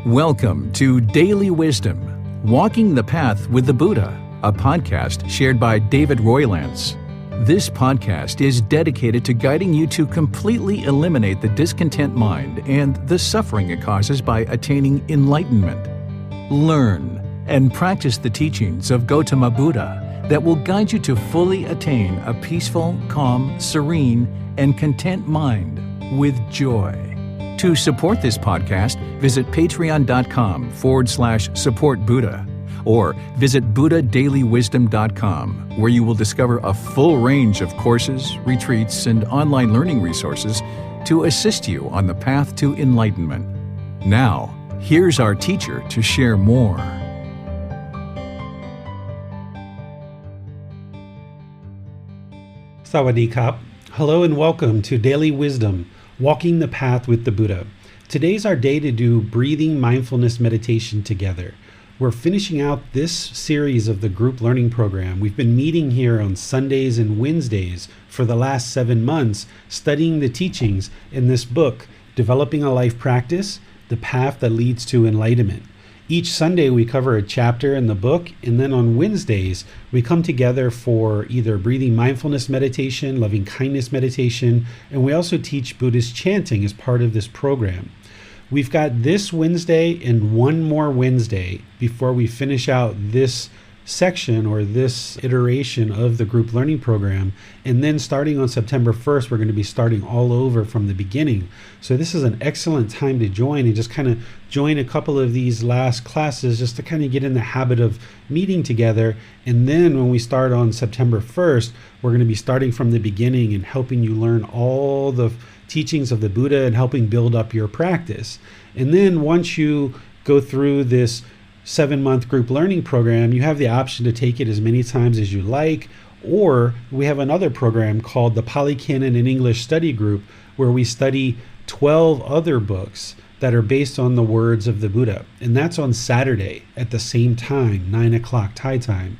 Welcome to Daily Wisdom, Walking the Path with the Buddha, a podcast shared by David Roylance. This podcast is dedicated to guiding you to completely eliminate the discontent mind and the suffering it causes by attaining enlightenment. Learn and practice the teachings of Gotama Buddha that will guide you to fully attain a peaceful, calm, serene, and content mind with joy. To support this podcast, visit patreon.com/support Buddha or visit buddhadailywisdom.com, where you will discover a full range of courses, retreats, and online learning resources to assist you on the path to enlightenment. Now, here's our teacher to share more. Sawadee Kap. Hello and welcome to Daily Wisdom, Walking the Path with the Buddha. Today's our day to do Breathing Mindfulness Meditation together. We're finishing out this series of the group learning program. We've been meeting here on Sundays and Wednesdays for the last 7 months, studying the teachings in this book, Developing a Life Practice, The Path That Leads to Enlightenment. Each Sunday we cover a chapter in the book, and then on Wednesdays we come together for either breathing mindfulness meditation, loving kindness meditation, and we also teach Buddhist chanting as part of this program. We've got this Wednesday and one more Wednesday before we finish out this section or this iteration of the group learning program. And then starting on September 1st, we're going to be starting all over from the beginning. So this is an excellent time to join and just kind of join a couple of these last classes just to kind of get in the habit of meeting together. And then when we start on September 1st, we're going to be starting from the beginning and helping you learn all the teachings of the Buddha and helping build up your practice. And then once you go through this 7-month group learning program, you have the option to take it as many times as you like, or we have another program called the Pali Canon and English Study Group, where we study 12 other books that are based on the words of the Buddha. And that's on Saturday at the same time, 9 o'clock Thai time.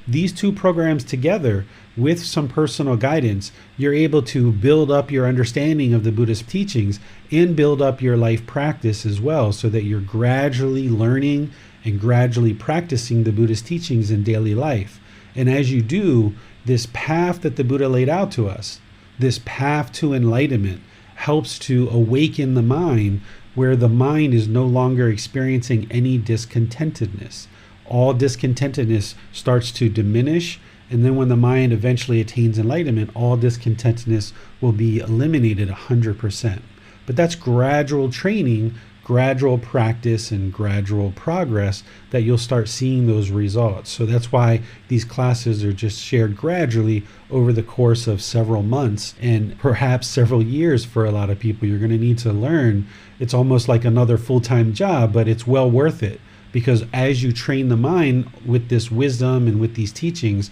These two programs together with some personal guidance, you're able to build up your understanding of the Buddhist teachings and build up your life practice as well, so that you're gradually learning and gradually practicing the Buddhist teachings in daily life. And as you do, this path that the Buddha laid out to us, this path to enlightenment, helps to awaken the mind, where the mind is no longer experiencing any discontentedness. All discontentedness starts to diminish, and then when the mind eventually attains enlightenment, all discontentedness will be eliminated 100%. But that's gradual training, gradual practice, and gradual progress that you'll start seeing those results. So that's why these classes are just shared gradually over the course of several months and perhaps several years for a lot of people. You're going to need to learn. It's almost like another full-time job, but it's well worth it, because as you train the mind with this wisdom and with these teachings,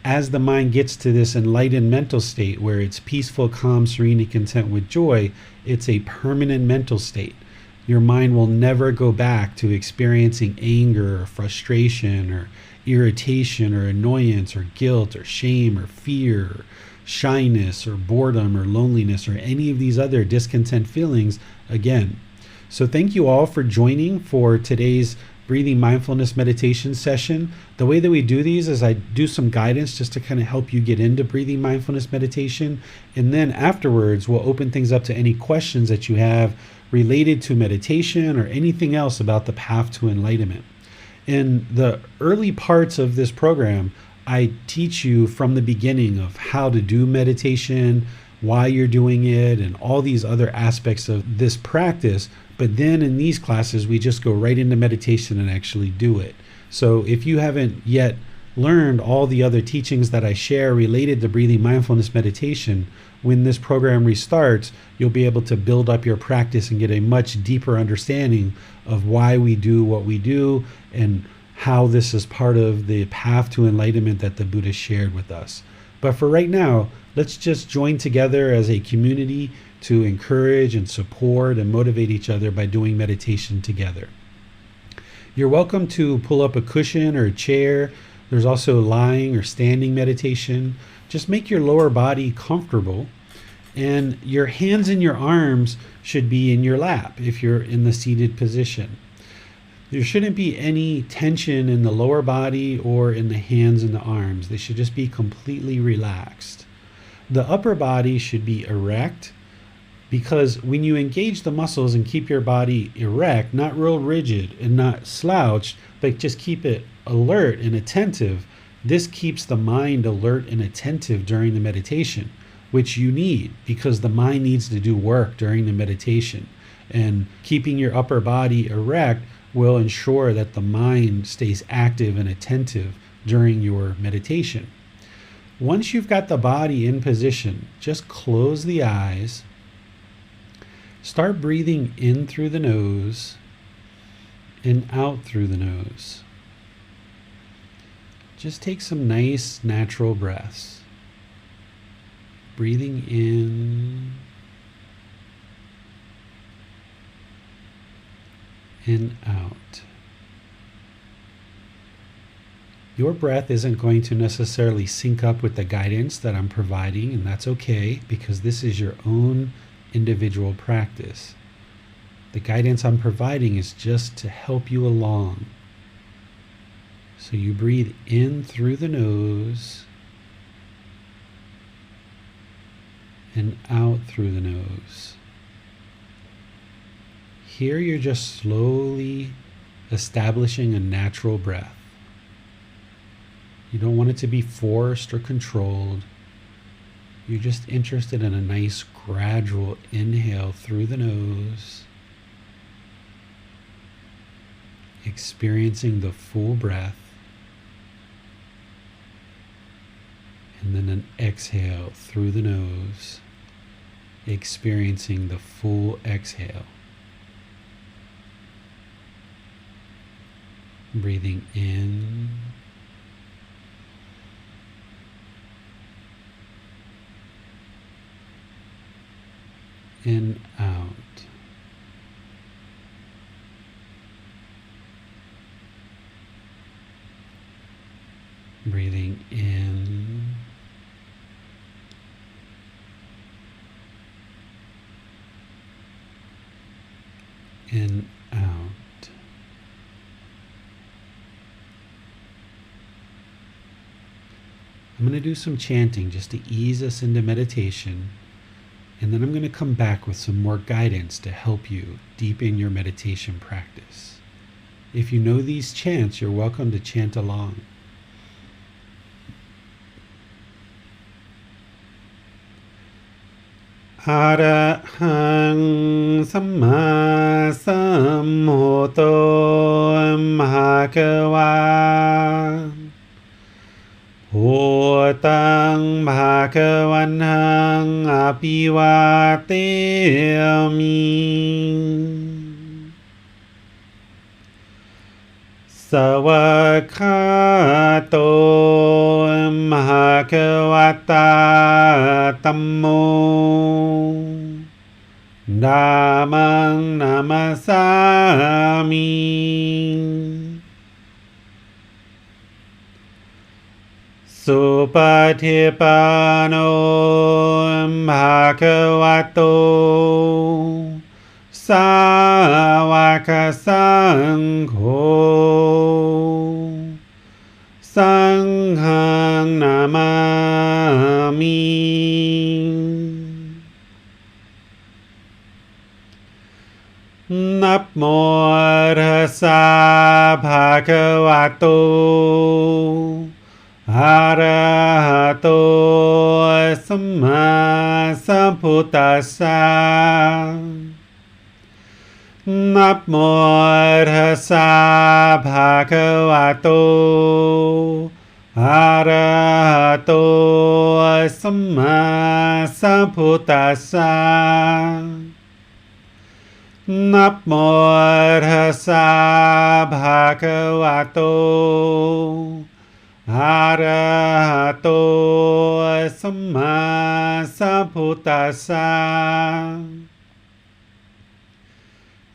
as the mind gets to this enlightened mental state where it's peaceful, calm, serene, and content with joy, it's a permanent mental state. Your mind will never go back to experiencing anger or frustration or irritation or annoyance or guilt or shame or fear or shyness or boredom or loneliness or any of these other discontent feelings again. So thank you all for joining for today's Breathing Mindfulness Meditation session. The way that we do these is I do some guidance just to kind of help you get into Breathing Mindfulness Meditation. And then afterwards, we'll open things up to any questions that you have related to meditation or anything else about the path to enlightenment. In the early parts of this program, I teach you from the beginning of how to do meditation, why you're doing it, and all these other aspects of this practice. But then in these classes, we just go right into meditation and actually do it. So if you haven't yet learned all the other teachings that I share related to breathing mindfulness meditation, when this program restarts, you'll be able to build up your practice and get a much deeper understanding of why we do what we do and how this is part of the path to enlightenment that the Buddha shared with us. But for right now, let's just join together as a community to encourage and support and motivate each other by doing meditation together. You're welcome to pull up a cushion or a chair. There's also lying or standing meditation. Just make your lower body comfortable, and your hands and your arms should be in your lap if you're in the seated position. There shouldn't be any tension in the lower body or in the hands and the arms. They should just be completely relaxed. The upper body should be erect, because when you engage the muscles and keep your body erect, not real rigid and not slouched, but just keep it alert and attentive, this keeps the mind alert and attentive during the meditation, which you need because the mind needs to do work during the meditation. And keeping your upper body erect will ensure that the mind stays active and attentive during your meditation. Once you've got the body in position, just close the eyes. Start breathing in through the nose and out through the nose. Just take some nice natural breaths. Breathing in and out. Your breath isn't going to necessarily sync up with the guidance that I'm providing, and that's okay because this is your own individual practice. The guidance I'm providing is just to help you along. So you breathe in through the nose and out through the nose. Here you're just slowly establishing a natural breath. You don't want it to be forced or controlled. You're just interested in a nice gradual inhale through the nose, experiencing the full breath, and then an exhale through the nose, experiencing the full exhale. Breathing in and out. Breathing in and out. I'm going to do some chanting just to ease us into meditation, and then I'm going to come back with some more guidance to help you deepen your meditation practice. If you know these chants, you're welcome to chant along. Arahang Samma Sambuddho Bhagava Bhutang Bhagavanang Abhivateyami Savakato Bhagavata Tammo Dhammang Namasami Supatipano Bhagavato Sāvaka Saṅgho Saṅghang Namami Namo Tassa Bhagavato Arahato Samma Sambuddhassa Namo Tassa Bhagavato Arahato Samma Sambuddhassa Namo Tassa Bhagavato Arahato Samma Sambuddhassa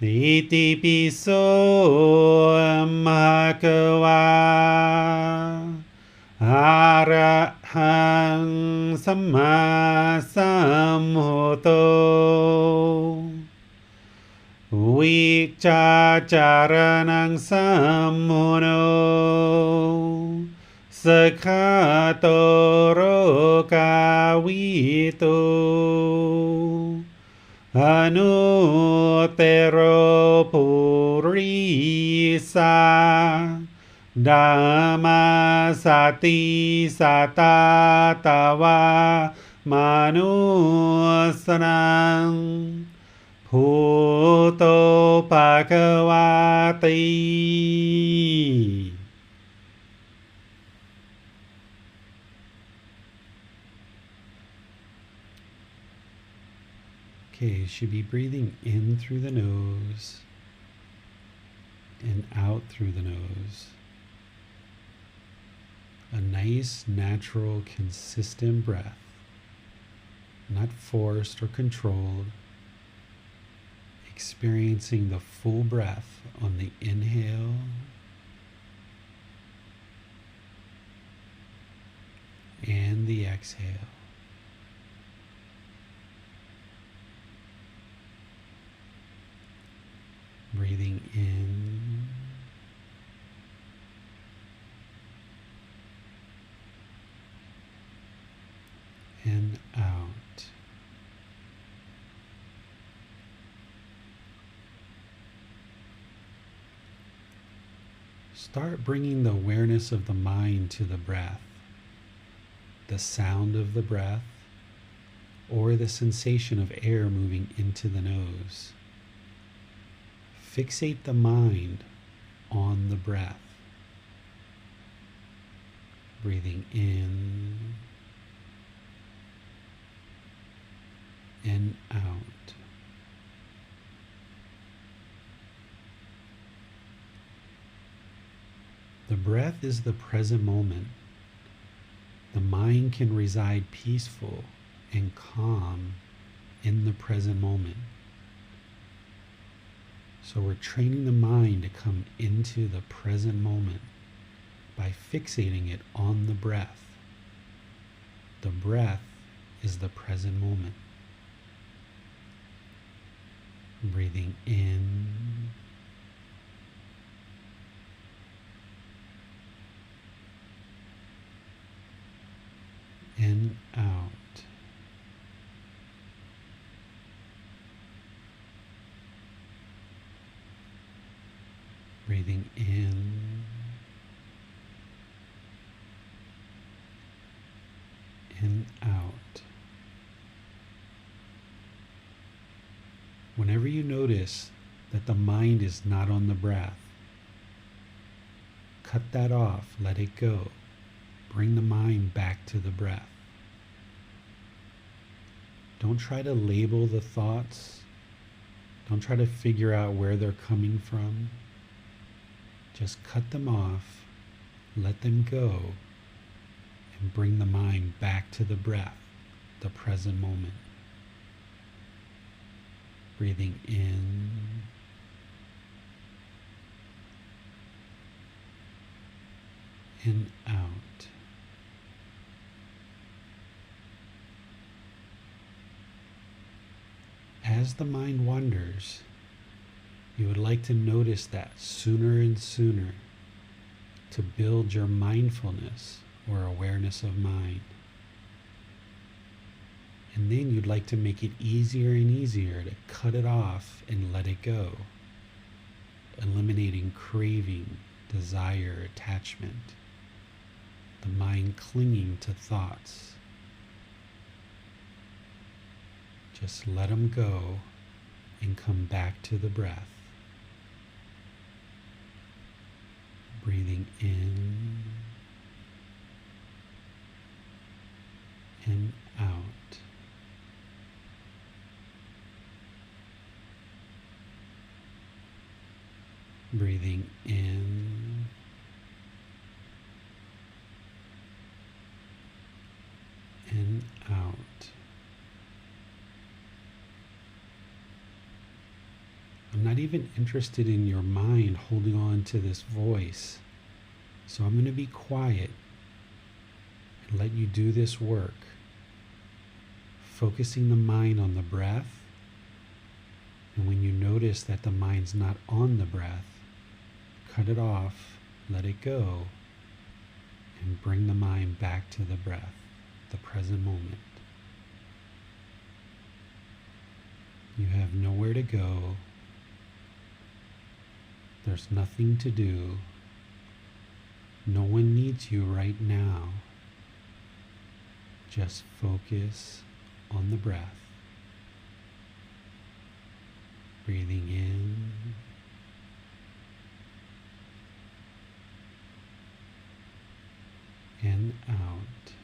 Iti piso Bhagava Arahang Samma Sambuddho วิจาจารนังสัมโมโนสคาโตโรกาวิโตอนุเตโรปุริสาดามาสติสตาตาวามนุสนังพุโตภควาติ Okay, you should be breathing in through the nose and out through the nose. A nice, natural, consistent breath, not forced or controlled, experiencing the full breath on the inhale and the exhale. Breathing in and out. Start bringing the awareness of the mind to the breath, the sound of the breath, or the sensation of air moving into the nose. Fixate the mind on the breath. Breathing in and out. The breath is the present moment. The mind can reside peaceful and calm in the present moment. So we're training the mind to come into the present moment by fixating it on the breath. The breath is the present moment. Breathing in and out. Breathing in and out. Whenever you notice that the mind is not on the breath, cut that off, let it go. Bring the mind back to the breath. Don't try to label the thoughts. Don't try to figure out where they're coming from. Just cut them off, let them go, and bring the mind back to the breath, the present moment. Breathing in and out. As the mind wanders, you would like to notice that sooner and sooner to build your mindfulness or awareness of mind. And then you'd like to make it easier and easier to cut it off and let it go, eliminating craving, desire, attachment, the mind clinging to thoughts. Just let them go and come back to the breath. Breathing in and out. Breathing in and out. I'm not even interested in your mind holding on to this voice. So I'm going to be quiet and let you do this work, focusing the mind on the breath And when you notice that the mind's not on the breath, cut it off, let it go, and bring the mind back to the breath, the present moment. You have nowhere to go. There's nothing to do. No one needs you right now. Just focus on the breath. Breathing in and out.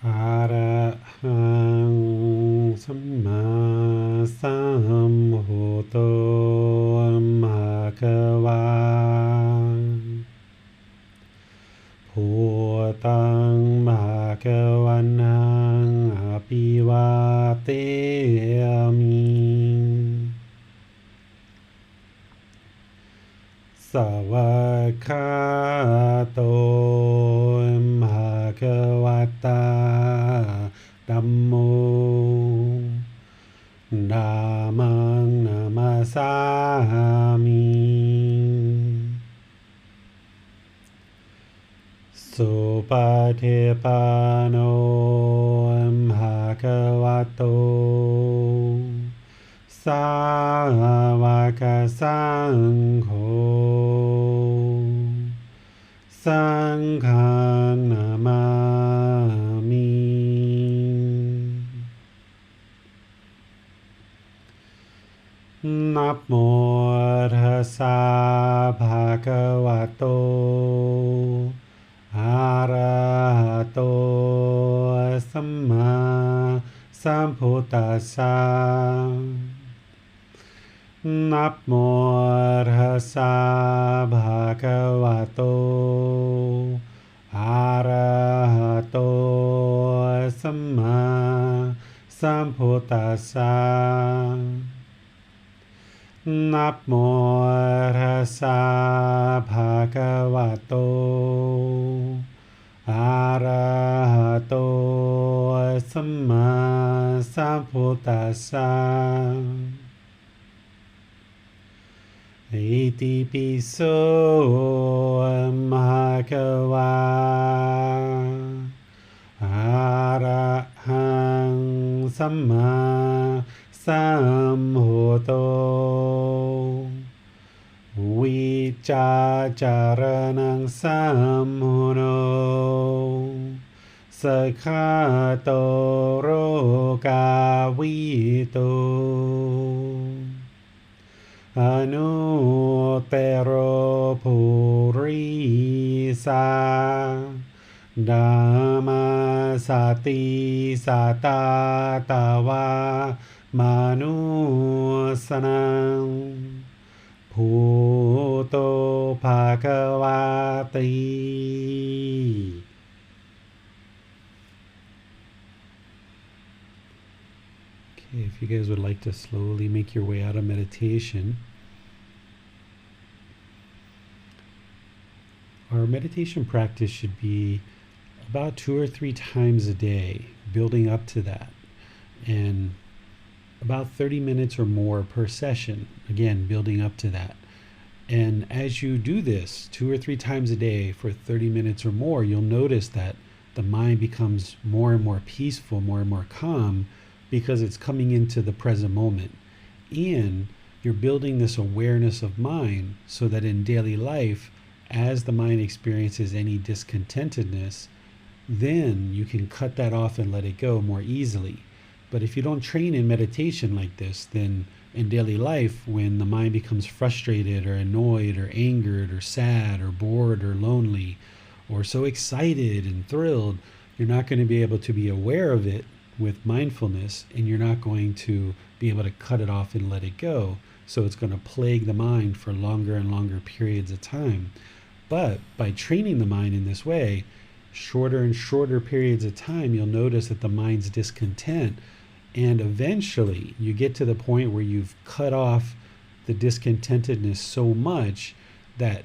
อะระหังสัมมาสัมพุทโธภะคะวาพุทธังภะคะวันตังอะภิวาเทมิสวากขาโตภะคะวะตาธัมโมธัมมังนามัสสามิสุปฏิปันโนภะคะวะโตสาวกสังโฆสังฆังนามามินะโมตัสสะภะคะวะโตอะระหะโตสัมมาสัมพุทธัสสะนะโมตัสสะภะคะวะโตอะระหะโตสัมมาสัมพุทธัสสะนะโมตัสสะภะคะวะโตอะระหะโตสัมมาสัมพุทธัสสะอิติปิโสภะคะวะอะระหังสัมมาสัมพุทโธวิจาจารณังสัมพุโนสัคขะโตโรกาวิโตอนุเตโรภูริสาธัมมาสติสัตตาตาวามานุสนังพุทโธภะคะวาติ Okay, if you guys would like to slowly make your way out of meditation, our meditation practice should be about 2 or 3 times a day, building up to that, and about 30 minutes or more per session, again, building up to that. And as you do this 2 or 3 times a day for 30 minutes or more, you'll notice that the mind becomes more and more peaceful, more and more calm, because it's coming into the present moment. And you're building this awareness of mind so that in daily life, as the mind experiences any discontentedness, then you can cut that off and let it go more easily. But if you don't train in meditation like this, then in daily life, when the mind becomes frustrated or annoyed or angered or sad or bored or lonely or so excited and thrilled, you're not going to be able to be aware of it with mindfulness, and you're not going to be able to cut it off and let it go. So it's going to plague the mind for longer and longer periods of time. But by training the mind in this way, shorter and shorter periods of time, you'll notice that the mind's discontent, and eventually you get to the point where you've cut off the discontentedness so much that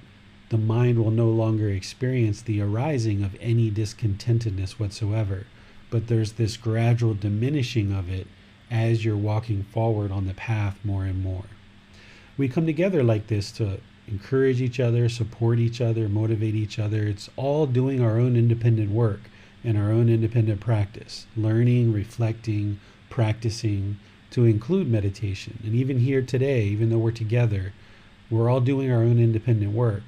the mind will no longer experience the arising of any discontentedness whatsoever. But there's this gradual diminishing of it as you're walking forward on the path more and more. We come together like this to encourage each other, support each other, motivate each other. It's all doing our own independent work and our own independent practice, learning, reflecting, practicing, to include meditation. And even here today, even though we're together, we're all doing our own independent work.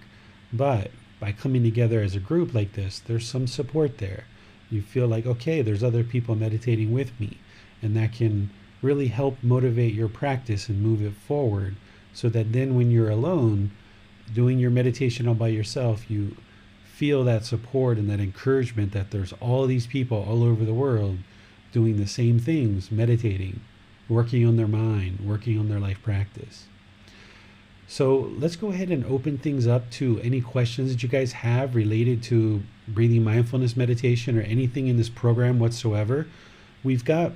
But by coming together as a group like this, there's some support there. You feel like, okay, there's other people meditating with me, and that can really help motivate your practice and move it forward, so that then when you're alone doing your meditation all by yourself, you feel that support and that encouragement that there's all these people all over the world doing the same things, meditating, working on their mind, working on their life practice. So let's go ahead and open things up to any questions that you guys have related to breathing mindfulness meditation or anything in this program whatsoever. We've got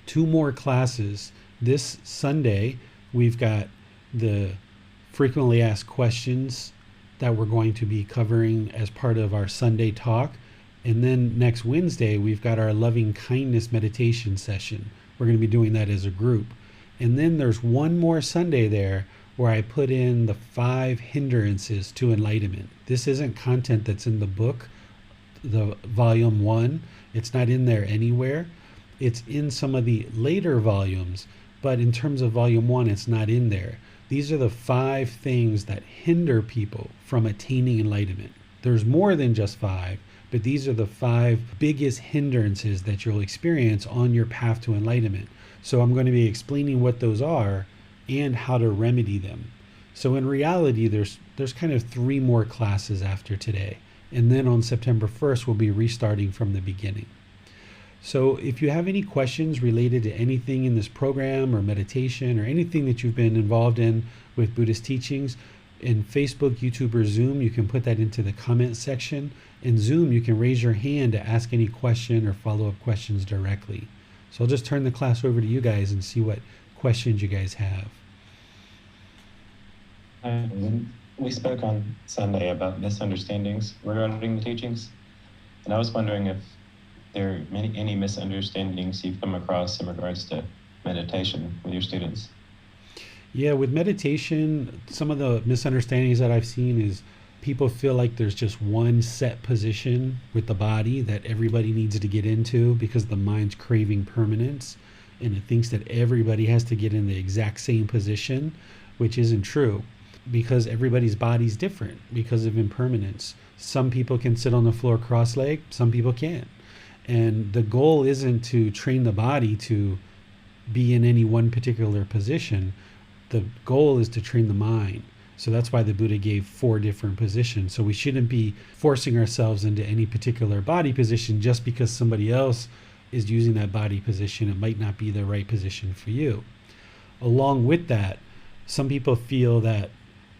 2 more classes. This Sunday, we've got the frequently asked questions that we're going to be covering as part of our Sunday talk. And then next Wednesday, we've got our loving kindness meditation session. We're going to be doing that as a group. And then there's one more Sunday there where I put in the 5 hindrances to enlightenment. This isn't content that's in the book, the volume 1. It's not in there anywhere. It's in some of the later volumes, but in terms of volume 1, it's not in there. These are the 5 things that hinder people from attaining enlightenment. There's more than just 5, but these are the 5 biggest hindrances that you'll experience on your path to enlightenment. So I'm going to be explaining what those are and how to remedy them. So in reality, there's kind of 3 more classes after today. And then on September 1st, we'll be restarting from the beginning. So if you have any questions related to anything in this program or meditation or anything that you've been involved in with Buddhist teachings, in Facebook, YouTube, or Zoom, you can put that into the comment section. In Zoom, you can raise your hand to ask any question or follow-up questions directly. So I'll just turn the class over to you guys and see what questions you guys have. We spoke on Sunday about misunderstandings regarding the teachings, and I was wondering if there are any misunderstandings you've come across in regards to meditation with your students. Yeah, with meditation, some of the misunderstandings that I've seen is people feel like there's just one set position with the body that everybody needs to get into because the mind's craving permanence, and it thinks that everybody has to get in the exact same position, which isn't true because everybody's body's different because of impermanence. Some people can sit on the floor cross-legged, some people can't. And the goal isn't to train the body to be in any one particular position. The goal is to train the mind. So that's why the Buddha gave 4 different positions. So we shouldn't be forcing ourselves into any particular body position just because somebody else is using that body position. It might not be the right position for you. Along with that, some people feel that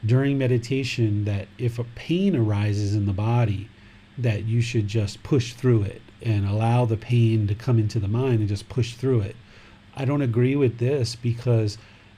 during meditation that if a pain arises in the body, that you should just push through it and allow the pain to come into the mind and just push through it. I don't agree with this because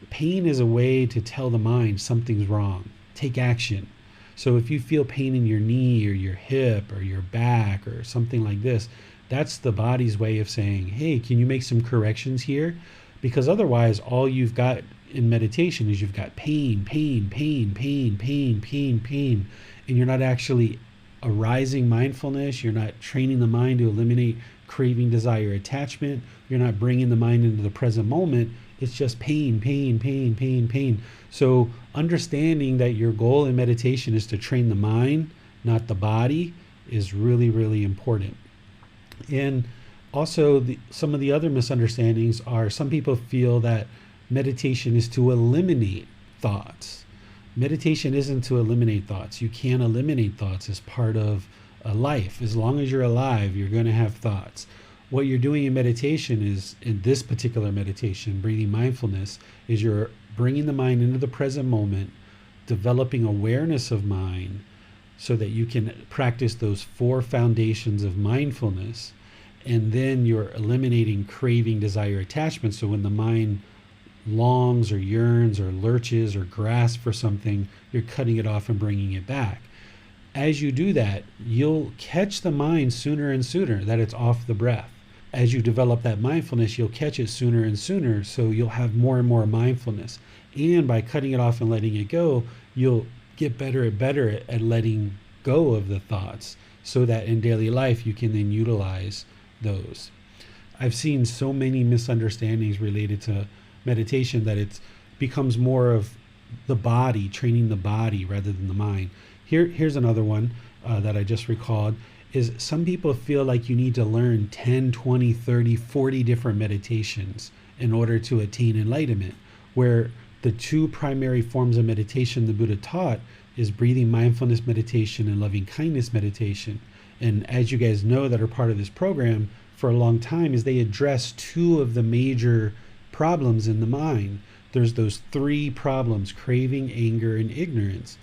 pain is a way to tell the mind something's wrong. Take action. So if you feel pain in your knee or your hip or your back or something like this, that's the body's way of saying, hey, can you make some corrections here? Because otherwise, all you've got in meditation is you've got pain, pain, pain, pain, pain, pain, pain, and you're not actually arising mindfulness. You're not training the mind to eliminate craving, desire, attachment. You're not bringing the mind into the present moment. It's just pain, pain, pain, pain, pain. So understanding that your goal in meditation is to train the mind, not the body, is really, really important. And also some of the other misunderstandings are some people feel that meditation is to eliminate thoughts. Meditation isn't to eliminate thoughts. You can't eliminate thoughts as part of a life. As long as you're alive, you're going to have thoughts. What you're doing in meditation is, in this particular meditation, breathing mindfulness, is you're bringing the mind into the present moment, developing awareness of mind so that you can practice those 4 foundations of mindfulness. And then you're eliminating craving, desire, attachment. So when the mind longs or yearns or lurches or grasps for something, you're cutting it off and bringing it back. As you do that, you'll catch the mind sooner and sooner that it's off the breath. As you develop that mindfulness, you'll catch it sooner and sooner, so you'll have more and more mindfulness. And by cutting it off and letting it go, you'll get better at letting go of the thoughts, so that in daily life you can then utilize those. I've seen so many misunderstandings related to meditation that it becomes more of the body, training the body rather than the mind. Here's another one that I just recalled, is some people feel like you need to learn 10, 20, 30, 40 different meditations in order to attain enlightenment, where the 2 primary forms of meditation the Buddha taught is breathing mindfulness meditation and loving kindness meditation. And as you guys know that are part of this program for a long time, is they address two of the major problems in the mind. There's those three problems: craving, anger, and ignorance.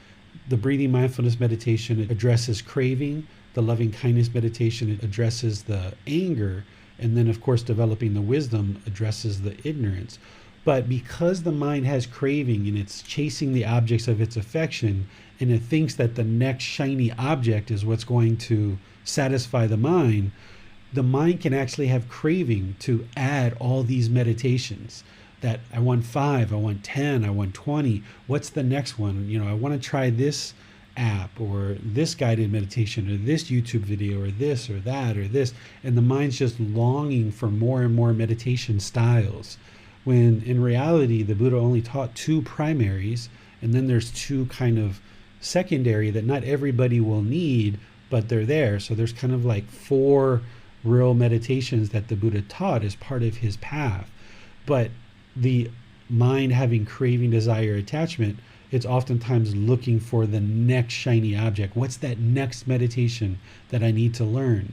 The breathing mindfulness meditation addresses craving. The loving kindness meditation addresses the anger. And then, of course, developing the wisdom addresses the ignorance. But because the mind has craving and it's chasing the objects of its affection, and it thinks that the next shiny object is what's going to satisfy the mind can actually have craving to add all these meditations. That I want 5, I want 10, I want 20. What's the next one? I want to try this app or this guided meditation or this YouTube video or this or that or this. And the mind's just longing for more and more meditation styles. When in reality, the Buddha only taught 2 primaries, and then there's 2 kind of secondary that not everybody will need, but they're there. So there's kind of like 4 real meditations that the Buddha taught as part of his path. But the mind having craving, desire, attachment, it's oftentimes looking for the next shiny object. What's that next meditation that I need to learn?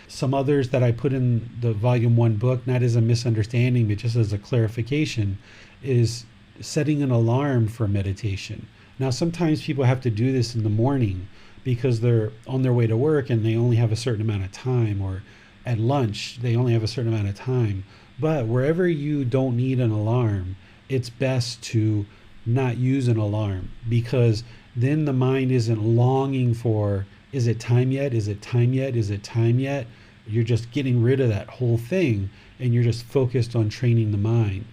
Some others that I put in the volume 1 book, not as a misunderstanding, but just as a clarification, is setting an alarm for meditation. Now, sometimes people have to do this in the morning because they're on their way to work and they only have a certain amount of time, or at lunch, they only have a certain amount of time. But wherever you don't need an alarm, it's best to not use an alarm, because then the mind isn't longing for, is it time yet? Is it time yet? Is it time yet? You're just getting rid of that whole thing, and you're just focused on training the mind.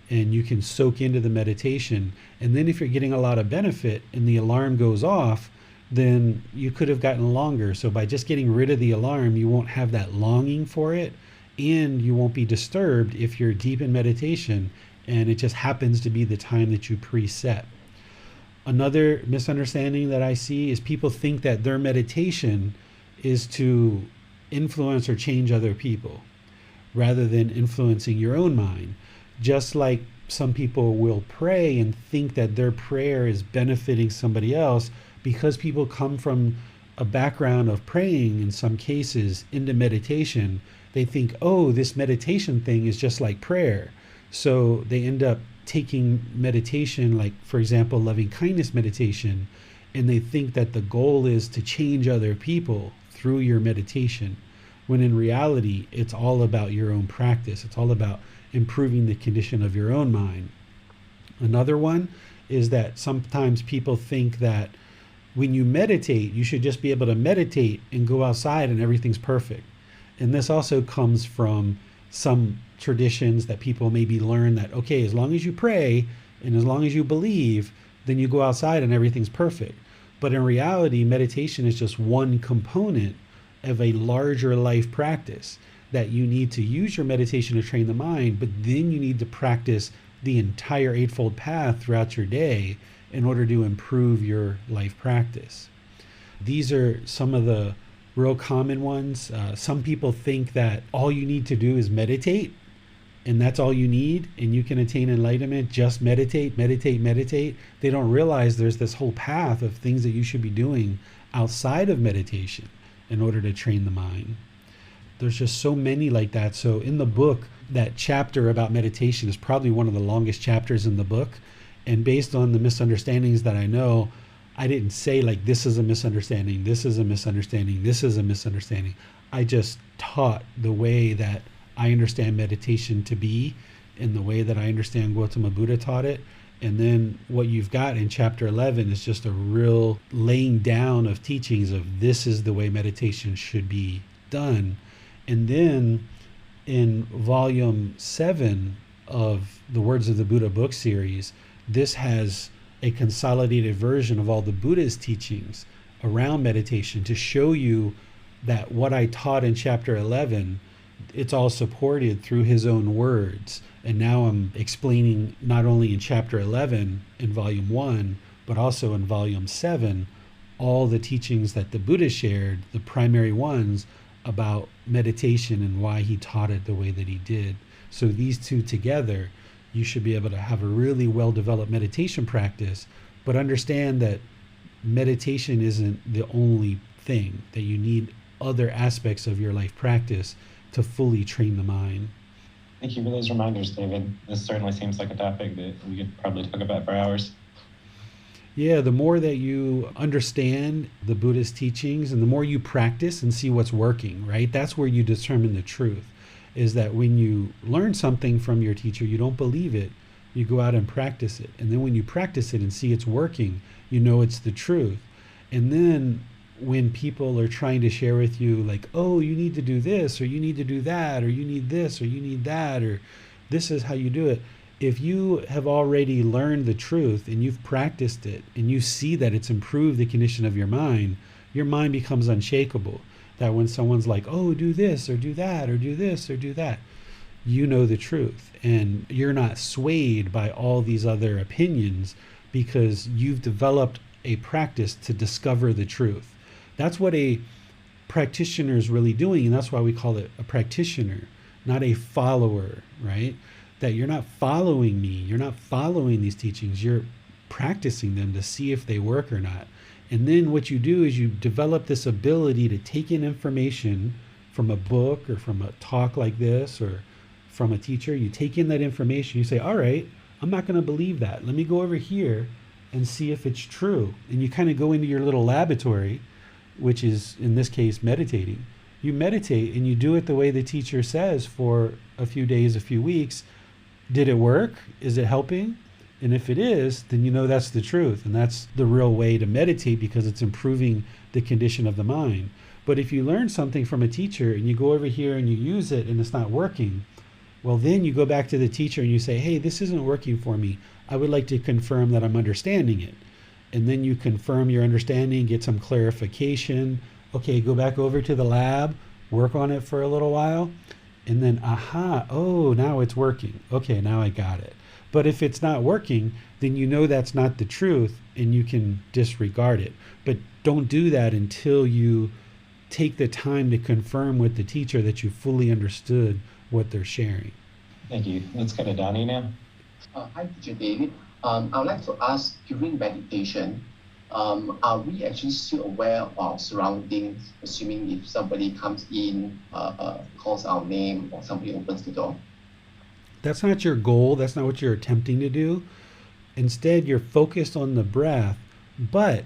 And you can soak into the meditation. And then if you're getting a lot of benefit and the alarm goes off, then you could have gotten longer. So by just getting rid of the alarm, you won't have that longing for it, and you won't be disturbed if you're deep in meditation and it just happens to be the time that you preset. Another misunderstanding that I see is people think that their meditation is to influence or change other people rather than influencing your own mind. Just like some people will pray and think that their prayer is benefiting somebody else, because people come from a background of praying in some cases into meditation, they think, oh, this meditation thing is just like prayer. So they end up taking meditation, like, for example, loving kindness meditation, and they think that the goal is to change other people through your meditation, when in reality, it's all about your own practice. It's all about improving the condition of your own mind. Another one is that sometimes people think that when you meditate, you should just be able to meditate and go outside and everything's perfect. And this also comes from some traditions that people maybe learn that, okay, as long as you pray and as long as you believe, then you go outside and everything's perfect. But in reality, meditation is just one component of a larger life practice, that you need to use your meditation to train the mind, but then you need to practice the entire Eightfold Path throughout your day in order to improve your life practice. These are some of the real common ones. Some people think that all you need to do is meditate, and that's all you need, and you can attain enlightenment. Just meditate, meditate, meditate. They don't realize there's this whole path of things that you should be doing outside of meditation in order to train the mind. There's just so many like that. So in the book, that chapter about meditation is probably one of the longest chapters in the book. And based on the misunderstandings that I know, I didn't say like, this is a misunderstanding, this is a misunderstanding, this is a misunderstanding. I just taught the way that I understand meditation to be, in the way that I understand Gotama Buddha taught it. And then what you've got in chapter 11 is just a real laying down of teachings of this is the way meditation should be done. And then in volume 7 of the Words of the Buddha book series, this has a consolidated version of all the Buddha's teachings around meditation to show you that what I taught in chapter 11, it's all supported through his own words. And now I'm explaining not only in chapter 11 in volume 1, but also in volume 7, all the teachings that the Buddha shared, the primary ones about meditation and why he taught it the way that he did. So these two together, you should be able to have a really well-developed meditation practice, but understand that meditation isn't the only thing, that you need other aspects of your life practice to fully train the mind. Thank you for those reminders, David. This certainly seems like a topic that we could probably talk about for hours. Yeah, the more that you understand the Buddha's teachings and the more you practice and see what's working, right? That's where you determine the truth. Is that when you learn something from your teacher, you don't believe it, you go out and practice it. And then when you practice it and see it's working, you know it's the truth. And then when people are trying to share with you, like, oh, you need to do this, or you need to do that, or you need this, or you need that, or this is how you do it. If you have already learned the truth and you've practiced it and you see that it's improved the condition of your mind becomes unshakable. That when someone's like, oh, do this, or do that, or do this, or do that, you know the truth. And you're not swayed by all these other opinions because you've developed a practice to discover the truth. That's what a practitioner is really doing, and that's why we call it a practitioner, not a follower, right? That you're not following me, you're not following these teachings, you're practicing them to see if they work or not. And then what you do is you develop this ability to take in information from a book or from a talk like this or from a teacher. You take in that information, you say, all right, I'm not going to believe that. Let me go over here and see if it's true. And you kind of go into your little laboratory, which is in this case meditating. You meditate and you do it the way the teacher says for a few days, a few weeks. Did it work? Is it helping? And if it is, then you know that's the truth. And that's the real way to meditate because it's improving the condition of the mind. But if you learn something from a teacher and you go over here and you use it and it's not working, well, then you go back to the teacher and you say, hey, this isn't working for me. I would like to confirm that I'm understanding it. And then you confirm your understanding, get some clarification. Okay, go back over to the lab, work on it for a little while. And then, oh, now it's working. Okay, now I got it. But if it's not working, then you know that's not the truth and you can disregard it. But don't do that until you take the time to confirm with the teacher that you fully understood what they're sharing. Thank you. Let's go to Donnie now. Hi, Teacher David. I would like to ask, during meditation, are we actually still aware of our surroundings, assuming if somebody comes in, calls our name, or somebody opens the door? That's not your goal. That's not what you're attempting to do. Instead, you're focused on the breath. But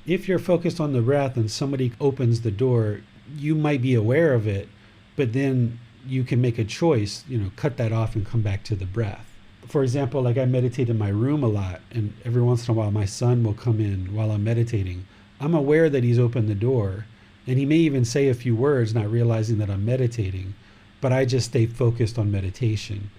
if you're focused on the breath and somebody opens the door, you might be aware of it, but then you can make a choice, cut that off and come back to the breath. For example, like I meditate in my room a lot, and every once in a while my son will come in while I'm meditating. I'm aware that he's opened the door, and he may even say a few words, not realizing that I'm meditating, but I just stay focused on meditation.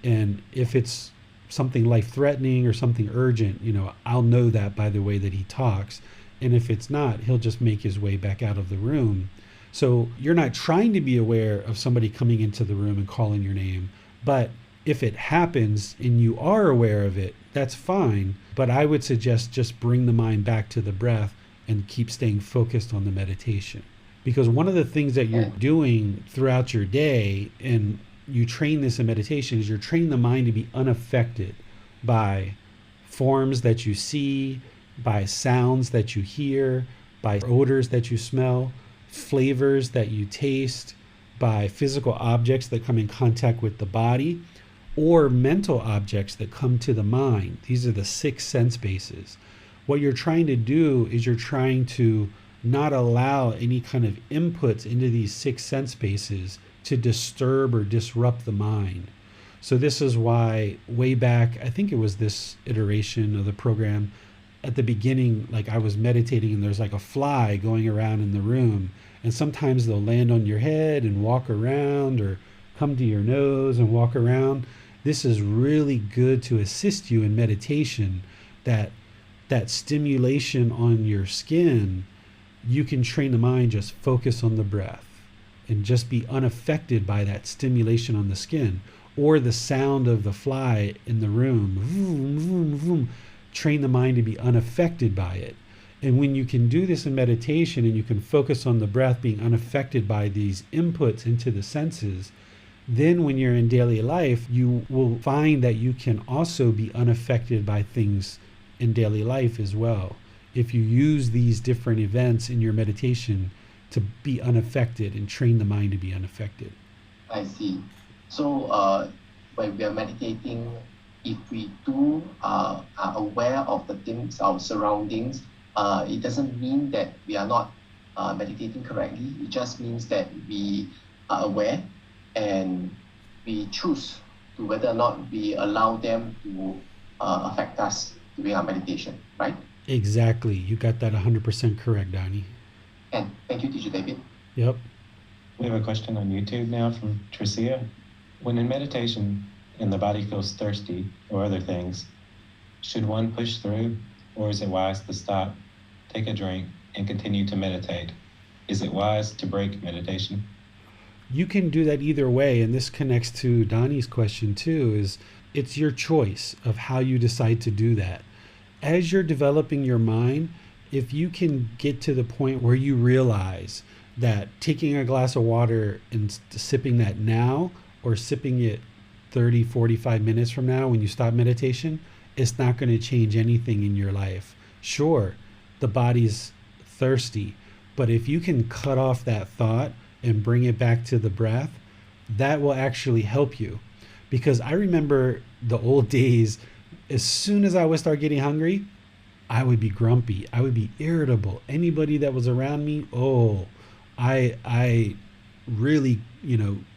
And if it's something life-threatening or something urgent, I'll know that by the way that he talks. And if it's not, he'll just make his way back out of the room. So you're not trying to be aware of somebody coming into the room and calling your name. But if it happens and you are aware of it, that's fine. But I would suggest just bring the mind back to the breath and keep staying focused on the meditation. Because one of the things that you're doing throughout your day, and you train this in meditation, is you're training the mind to be unaffected by forms that you see, by sounds that you hear, by odors that you smell, flavors that you taste, by physical objects that come in contact with the body, or mental objects that come to the mind. These are the 6 sense bases. What you're trying to do is you're trying to not allow any kind of inputs into these 6 sense bases to disturb or disrupt the mind. So this is why way back, I think it was this iteration of the program, at the beginning, like I was meditating and there's like a fly going around in the room, and sometimes they'll land on your head and walk around or come to your nose and walk around. This is really good to assist you in meditation, that stimulation on your skin. You can train the mind, just focus on the breath and just be unaffected by that stimulation on the skin, or the sound of the fly in the room. Vroom, vroom, vroom. Train the mind to be unaffected by it. And when you can do this in meditation and you can focus on the breath being unaffected by these inputs into the senses, then when you're in daily life, you will find that you can also be unaffected by things in daily life as well. if you use these different events in your meditation to be unaffected and train the mind to be unaffected. I see. So when we are meditating, if we are aware of the things, our surroundings, it doesn't mean that we are not meditating correctly. It just means that we are aware and we choose to whether or not we allow them to affect us during our meditation, right? Exactly. You got that 100% correct, Donnie. And thank you, Teacher David. Yep. We have a question on YouTube now from Tricia. When in meditation and the body feels thirsty or other things, should one push through, or is it wise to stop, take a drink, and continue to meditate? Is it wise to break meditation? You can do that either way, and this connects to Donnie's question too, is it's your choice of how you decide to do that. As you're developing your mind, if you can get to the point where you realize that taking a glass of water and sipping that now or sipping it 30, 45 minutes from now when you stop meditation, it's not going to change anything in your life. Sure, the body's thirsty, but if you can cut off that thought and bring it back to the breath, that will actually help you. Because I remember the old days, as soon as I would start getting hungry, I would be grumpy. I would be irritable. Anybody that was around me, I really,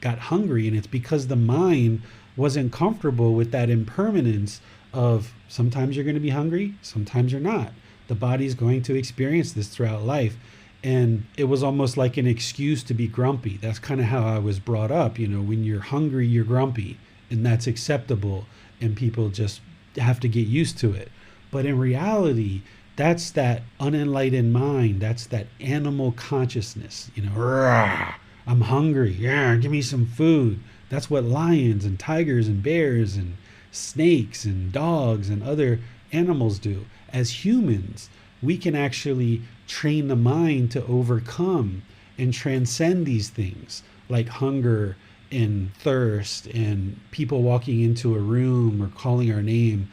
got hungry. And it's because the mind wasn't comfortable with that impermanence of sometimes you're going to be hungry, sometimes you're not. The body's going to experience this throughout life. And it was almost like an excuse to be grumpy. That's kind of how I was brought up. When you're hungry, you're grumpy, and that's acceptable. And people just have to get used to it. But in reality, that's that unenlightened mind. That's that animal consciousness. "Rah, I'm hungry. Yeah, give me some food." That's what lions and tigers and bears and snakes and dogs and other animals do. As humans, we can actually train the mind to overcome and transcend these things like hunger and thirst and people walking into a room or calling our name.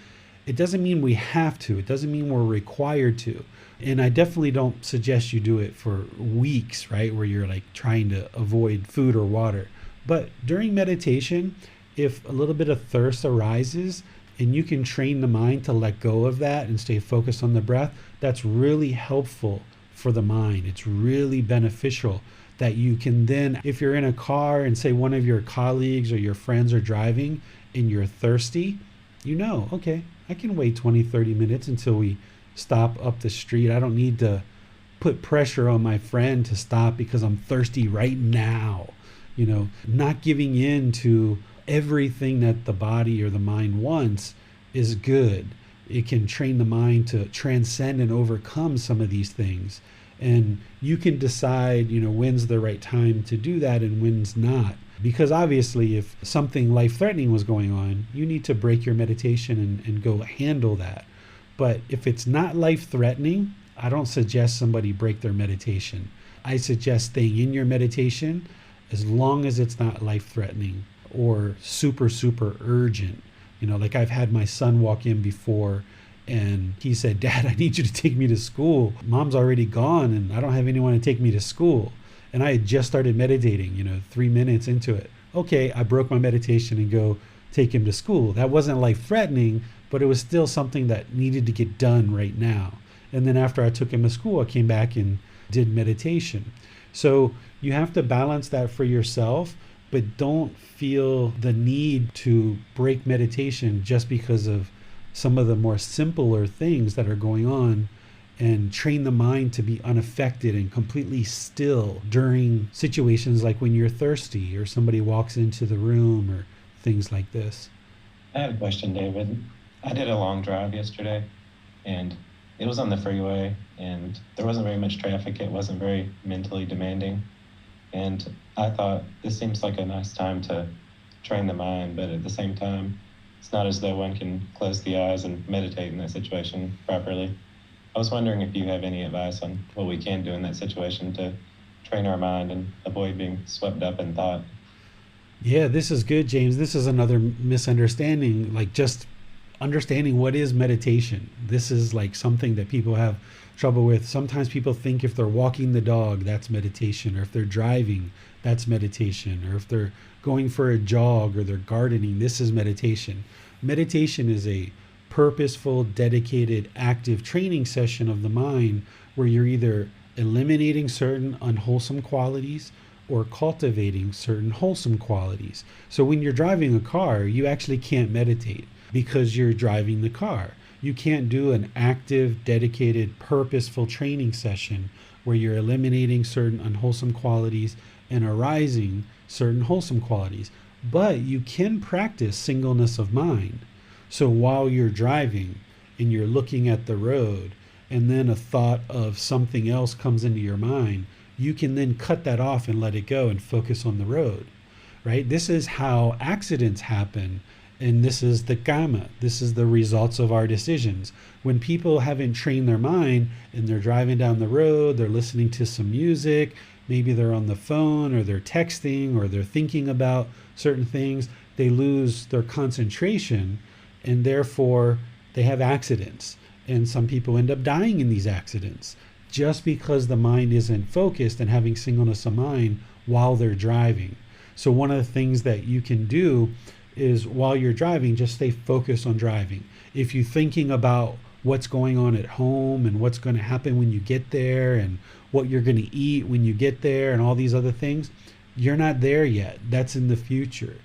It doesn't mean we have to. It doesn't mean we're required to. And I definitely don't suggest you do it for weeks, right? Where you're like trying to avoid food or water. But during meditation, if a little bit of thirst arises and you can train the mind to let go of that and stay focused on the breath, that's really helpful for the mind. It's really beneficial that you can then, if you're in a car and say one of your colleagues or your friends are driving and you're thirsty, okay, I can wait 20, 30 minutes until we stop up the street. I don't need to put pressure on my friend to stop because I'm thirsty right now. Not giving in to everything that the body or the mind wants is good. It can train the mind to transcend and overcome some of these things. And you can decide, when's the right time to do that and when's not. Because obviously, if something life-threatening was going on, you need to break your meditation and go handle that. But if it's not life-threatening, I don't suggest somebody break their meditation. I suggest staying in your meditation as long as it's not life-threatening or super, super urgent. Like I've had my son walk in before and he said, "Dad, I need you to take me to school. Mom's already gone and I don't have anyone to take me to school." And I had just started meditating, 3 minutes into it. Okay, I broke my meditation and go take him to school. That wasn't life-threatening, but it was still something that needed to get done right now. And then after I took him to school, I came back and did meditation. So you have to balance that for yourself, but don't feel the need to break meditation just because of some of the more simpler things that are going on, and train the mind to be unaffected and completely still during situations like when you're thirsty or somebody walks into the room or things like this. I have a question, David. I did a long drive yesterday, and it was on the freeway, and there wasn't very much traffic. It wasn't very mentally demanding. And I thought, this seems like a nice time to train the mind, but at the same time, it's not as though one can close the eyes and meditate in that situation properly. I was wondering if you have any advice on what we can do in that situation to train our mind and avoid being swept up in thought. Yeah, this is good, James. This is another misunderstanding. Like just understanding what is meditation. This is like something that people have trouble with. Sometimes people think if they're walking the dog, that's meditation, or if they're driving, that's meditation, or if they're going for a jog or they're gardening, this is meditation. Meditation is a purposeful, dedicated, active training session of the mind where you're either eliminating certain unwholesome qualities or cultivating certain wholesome qualities. So when you're driving a car, you actually can't meditate because you're driving the car. You can't do an active, dedicated, purposeful training session where you're eliminating certain unwholesome qualities and arising certain wholesome qualities. But you can practice singleness of mind. So while you're driving and you're looking at the road and then a thought of something else comes into your mind, you can then cut that off and let it go and focus on the road, right? This is how accidents happen. And this is the karma. This is the results of our decisions. When people haven't trained their mind and they're driving down the road, they're listening to some music, maybe they're on the phone or they're texting or they're thinking about certain things, they lose their concentration and therefore they have accidents. And some people end up dying in these accidents just because the mind isn't focused and having singleness of mind while they're driving. So one of the things that you can do is while you're driving, just stay focused on driving. If you're thinking about what's going on at home and what's going to happen when you get there and what you're going to eat when you get there and all these other things, you're not there yet. That's in the future.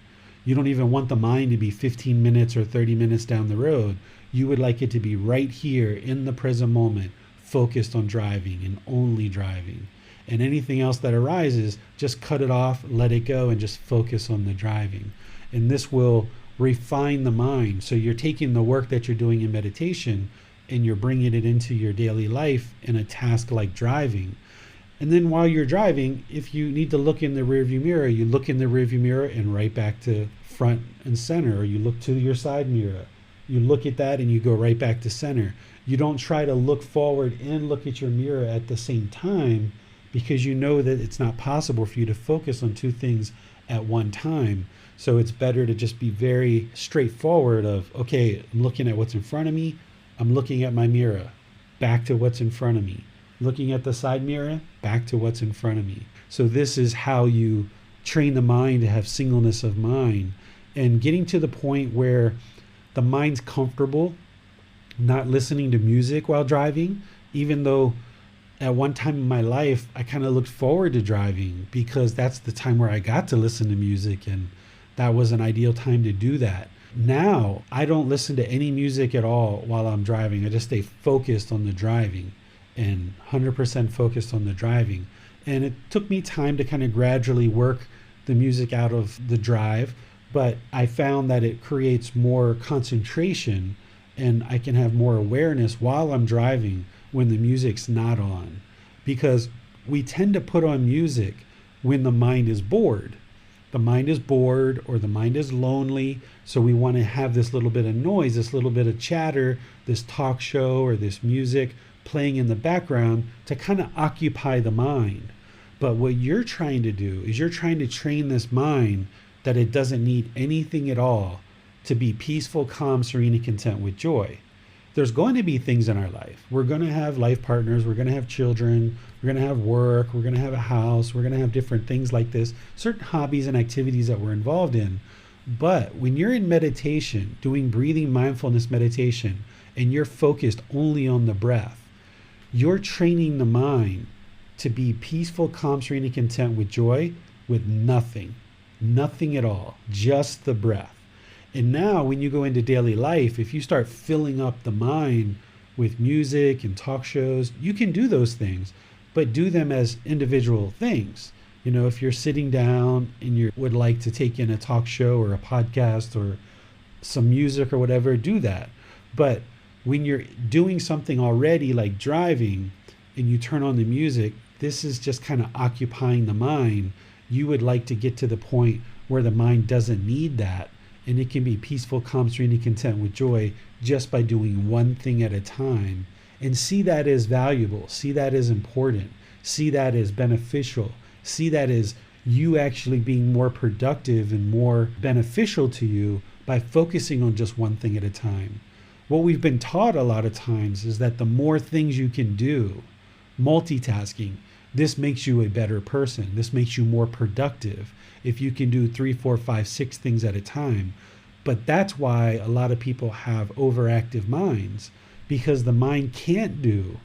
You don't even want the mind to be 15 minutes or 30 minutes down the road. You would like it to be right here in the present moment, focused on driving and only driving. And anything else that arises, just cut it off, let it go, and just focus on the driving. And this will refine the mind. So you're taking the work that you're doing in meditation and you're bringing it into your daily life in a task like driving. And then while you're driving, if you need to look in the rearview mirror, you look in the rearview mirror and right back to front and center, or you look to your side mirror. You look at that and you go right back to center. You don't try to look forward and look at your mirror at the same time because you know that it's not possible for you to focus on two things at one time. So it's better to just be very straightforward of, okay, I'm looking at what's in front of me. I'm looking at my mirror, back to what's in front of me. Looking at the side mirror, back to what's in front of me. So this is how you train the mind to have singleness of mind and getting to the point where the mind's comfortable not listening to music while driving, even though at one time in my life, I kind of looked forward to driving because that's the time where I got to listen to music and that was an ideal time to do that. Now, I don't listen to any music at all while I'm driving. I just stay focused on the driving and 100% focused on the driving. And it took me time to kind of gradually work the music out of the drive, but I found that it creates more concentration and I can have more awareness while I'm driving when the music's not on. Because we tend to put on music when the mind is bored. The mind is bored or the mind is lonely. So we want to have this little bit of noise, this little bit of chatter, this talk show or this music playing in the background to kind of occupy the mind. But what you're trying to do is you're trying to train this mind that it doesn't need anything at all to be peaceful, calm, serene, and content with joy. There's going to be things in our life. We're going to have life partners. We're going to have children. We're going to have work. We're going to have a house. We're going to have different things like this, certain hobbies and activities that we're involved in. But when you're in meditation, doing breathing mindfulness meditation, and you're focused only on the breath, you're training the mind to be peaceful, calm, serene, and content with joy with nothing at all, just the breath. And now when you go into daily life, if you start filling up the mind with music and talk shows, you can do those things, but do them as individual things. You know, if you're sitting down and you would like to take in a talk show or a podcast or some music or whatever, do that. But when you're doing something already like driving and you turn on the music, this is just kind of occupying the mind. You would like to get to the point where the mind doesn't need that. And it can be peaceful, calm, serene, and content with joy just by doing one thing at a time. And see that as valuable. See that as important. See that as beneficial. See that as you actually being more productive and more beneficial to you by focusing on just one thing at a time. What we've been taught a lot of times is that the more things you can do, multitasking, this makes you a better person. This makes you more productive if you can do 3, 4, 5, 6 things at a time. But that's why a lot of people have overactive minds, because the mind can't do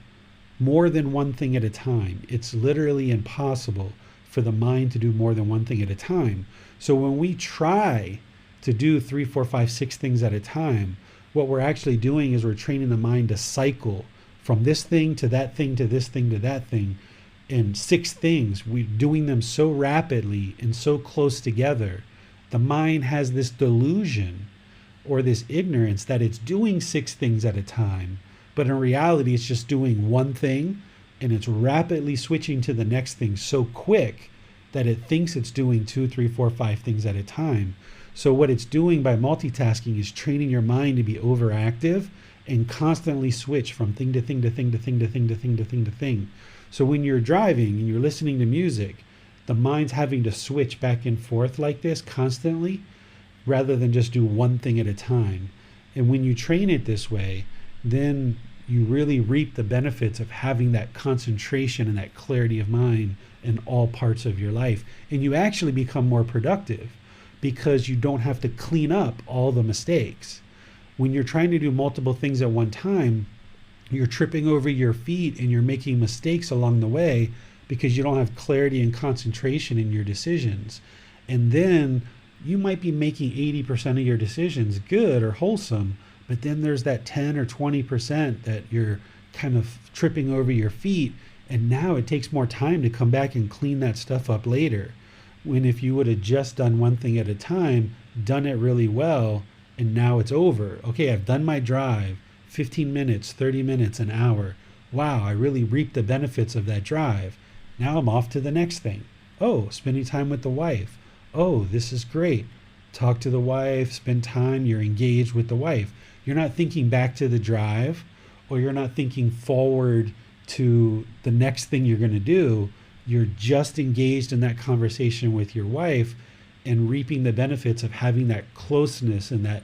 more than one thing at a time. It's literally impossible for the mind to do more than one thing at a time. So when we try to do 3, 4, 5, 6 things at a time, what we're actually doing is we're training the mind to cycle from this thing to that thing to this thing to that thing. And 6 things, we're doing them so rapidly and so close together. The mind has this delusion or this ignorance that it's doing 6 things at a time, but in reality, it's just doing one thing, and it's rapidly switching to the next thing so quick that it thinks it's doing 2, 3, 4, 5 things at a time. So what it's doing by multitasking is training your mind to be overactive and constantly switch from thing to thing to thing to thing to thing to thing to thing to thing. So when you're driving and you're listening to music, the mind's having to switch back and forth like this constantly rather than just do one thing at a time. And when you train it this way, then you really reap the benefits of having that concentration and that clarity of mind in all parts of your life. And you actually become more productive because you don't have to clean up all the mistakes. When you're trying to do multiple things at one time, you're tripping over your feet and you're making mistakes along the way because you don't have clarity and concentration in your decisions. And then you might be making 80% of your decisions good or wholesome, but then there's that 10 or 20% that you're kind of tripping over your feet. And now it takes more time to come back and clean that stuff up later. When if you would have just done one thing at a time, done it really well, and now it's over. Okay, I've done my drive, 15 minutes, 30 minutes, an hour. Wow, I really reaped the benefits of that drive. Now I'm off to the next thing. Oh, spending time with the wife. Oh, this is great. Talk to the wife, spend time, you're engaged with the wife. You're not thinking back to the drive, or you're not thinking forward to the next thing you're going to do. You're just engaged in that conversation with your wife and reaping the benefits of having that closeness and that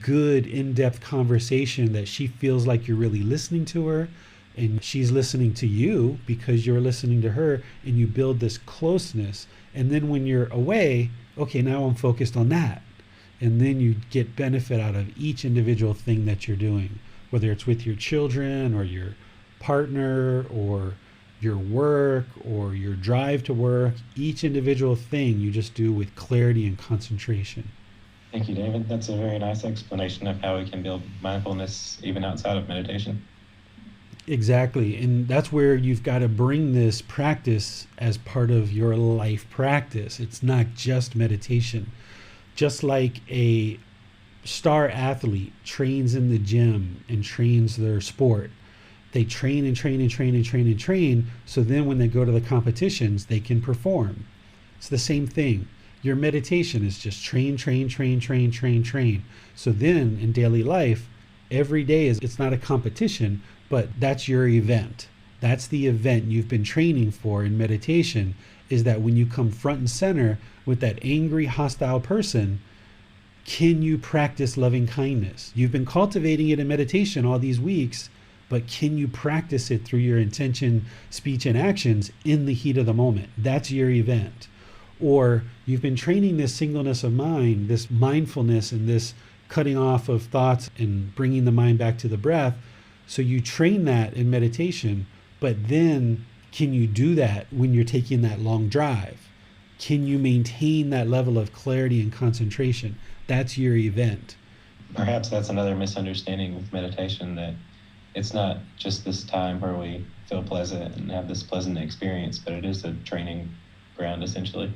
good in-depth conversation that she feels like you're really listening to her and she's listening to you because you're listening to her, and you build this closeness. And then when you're away, okay, now I'm focused on that. And then you get benefit out of each individual thing that you're doing, whether it's with your children or your partner or your work or your drive to work. Each individual thing you just do with clarity and concentration. Thank you, David. That's a very nice explanation of how we can build mindfulness even outside of meditation. Exactly. And that's where you've got to bring this practice as part of your life practice. It's not just meditation. Just like a star athlete trains in the gym and trains their sport, they train and train and train and train and train, so then when they go to the competitions, they can perform. It's the same thing. Your meditation is just train, train, train, train, train, train. So then in daily life, every day it's not a competition, but that's your event. That's the event you've been training for in meditation, is that when you come front and center with that angry, hostile person, can you practice loving kindness? You've been cultivating it in meditation all these weeks, but can you practice it through your intention, speech, and actions in the heat of the moment? That's your event. Or you've been training this singleness of mind, this mindfulness, and this cutting off of thoughts and bringing the mind back to the breath. So you train that in meditation, but then can you do that when you're taking that long drive? Can you maintain that level of clarity and concentration? That's your event. Perhaps that's another misunderstanding with meditation, that it's not just this time where we feel pleasant and have this pleasant experience, but it is a training ground essentially.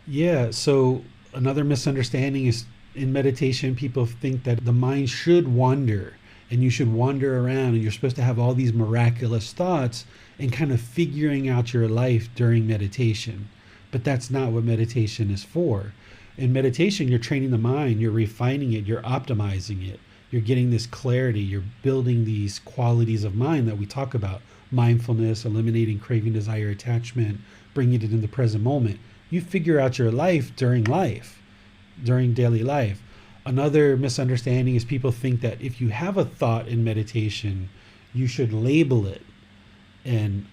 Yeah, so another misunderstanding is in meditation, people think that the mind should wander and you should wander around and you're supposed to have all these miraculous thoughts and kind of figuring out your life during meditation. But that's not what meditation is for. In meditation, you're training the mind, you're refining it, you're optimizing it. You're getting this clarity, you're building these qualities of mind that we talk about. Mindfulness, eliminating craving, desire, attachment, bringing it in the present moment. You figure out your life, during daily life. Another misunderstanding is people think that if you have a thought in meditation, you should label it and,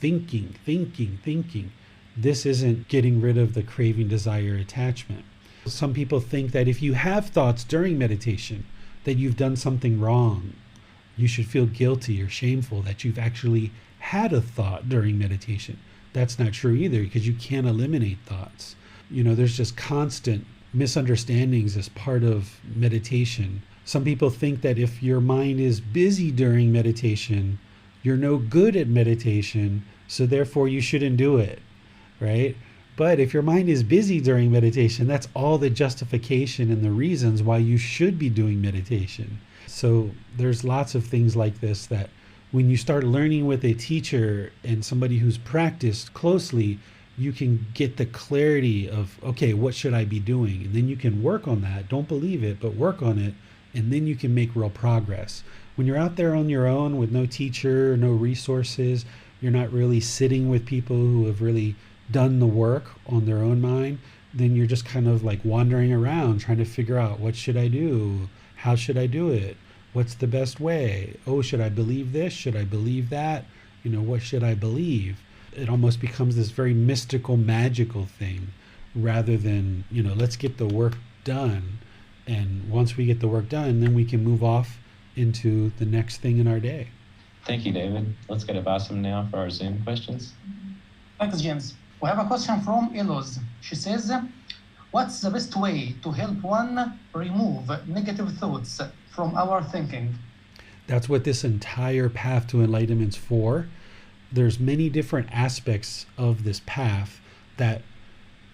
thinking. This isn't getting rid of the craving, desire, attachment. Some people think that if you have thoughts during meditation, that you've done something wrong. You should feel guilty or shameful that you've actually had a thought during meditation. That's not true either, because you can't eliminate thoughts. There's just constant misunderstandings as part of meditation. Some people think that if your mind is busy during meditation, you're no good at meditation, so therefore you shouldn't do it, right? But if your mind is busy during meditation, that's all the justification and the reasons why you should be doing meditation. So there's lots of things like this that when you start learning with a teacher and somebody who's practiced closely, you can get the clarity of, okay, what should I be doing? And then you can work on that. Don't believe it, but work on it. And then you can make real progress. When you're out there on your own with no teacher, no resources, you're not really sitting with people who have really done the work on their own mind, then you're just kind of like wandering around trying to figure out, what should I do? How should I do it? What's the best way? Should I believe this? Should I believe that? What should I believe? It almost becomes this very mystical, magical thing rather than, let's get the work done. And once we get the work done, then we can move off into the next thing in our day. Thank you, David. Let's go to Basim now for our Zoom questions. Thanks, James. We have a question from Eloz. She says, what's the best way to help one remove negative thoughts from our thinking? That's what this entire path to enlightenment's for. There's many different aspects of this path that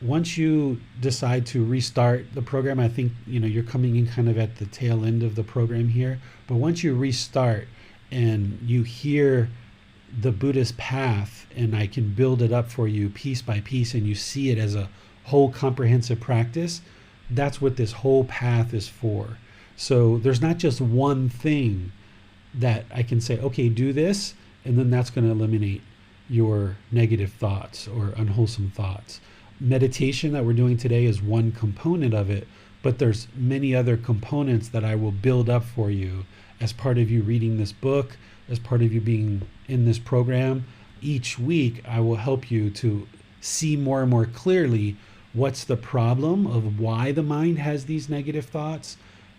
once you decide to restart the program, I think, you're coming in kind of at the tail end of the program here, but once you restart and you hear the Buddhist path, and I can build it up for you piece by piece, and you see it as a whole comprehensive practice, that's what this whole path is for. So there's not just one thing that I can say, okay, do this, and then that's going to eliminate your negative thoughts or unwholesome thoughts. Meditation that we're doing today is one component of it, but there's many other components that I will build up for you as part of you reading this book, as part of you being in this program. Each week, I will help you to see more and more clearly what's the problem of why the mind has these negative thoughts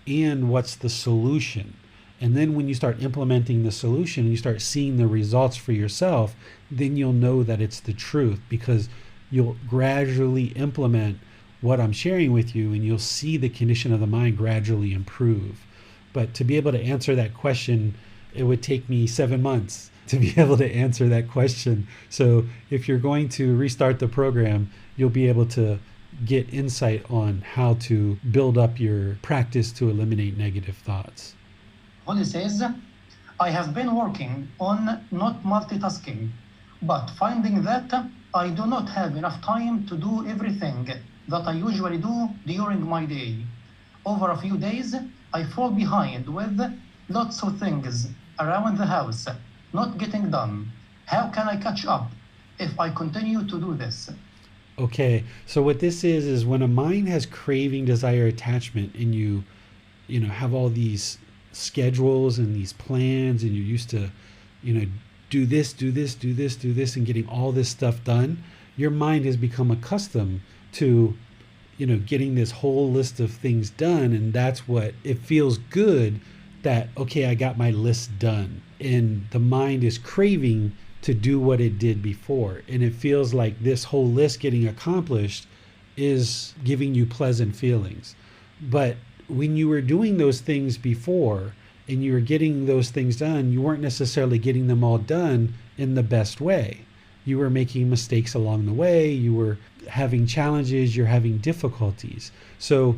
and what's the solution. And then when you start implementing the solution and you start seeing the results for yourself, then you'll know that it's the truth, because you'll gradually implement what I'm sharing with you and you'll see the condition of the mind gradually improve. But to be able to answer that question, it would take me 7 months to be able to answer that question. So if you're going to restart the program, you'll be able to get insight on how to build up your practice to eliminate negative thoughts. Holly says, I have been working on not multitasking, but finding that I do not have enough time to do everything that I usually do during my day. Over a few days, I fall behind with lots of things around the house not getting done. How can I catch up if I continue to do this? Okay, so what this is when a mind has craving, desire, attachment, and you have all these schedules and these plans, and you're used to, do this, and getting all this stuff done, your mind has become accustomed to, getting this whole list of things done, and that's what it feels good that, okay, I got my list done. And the mind is craving to do what it did before. And it feels like this whole list getting accomplished is giving you pleasant feelings. But when you were doing those things before and you were getting those things done, you weren't necessarily getting them all done in the best way. You were making mistakes along the way. You were having challenges. You're having difficulties. So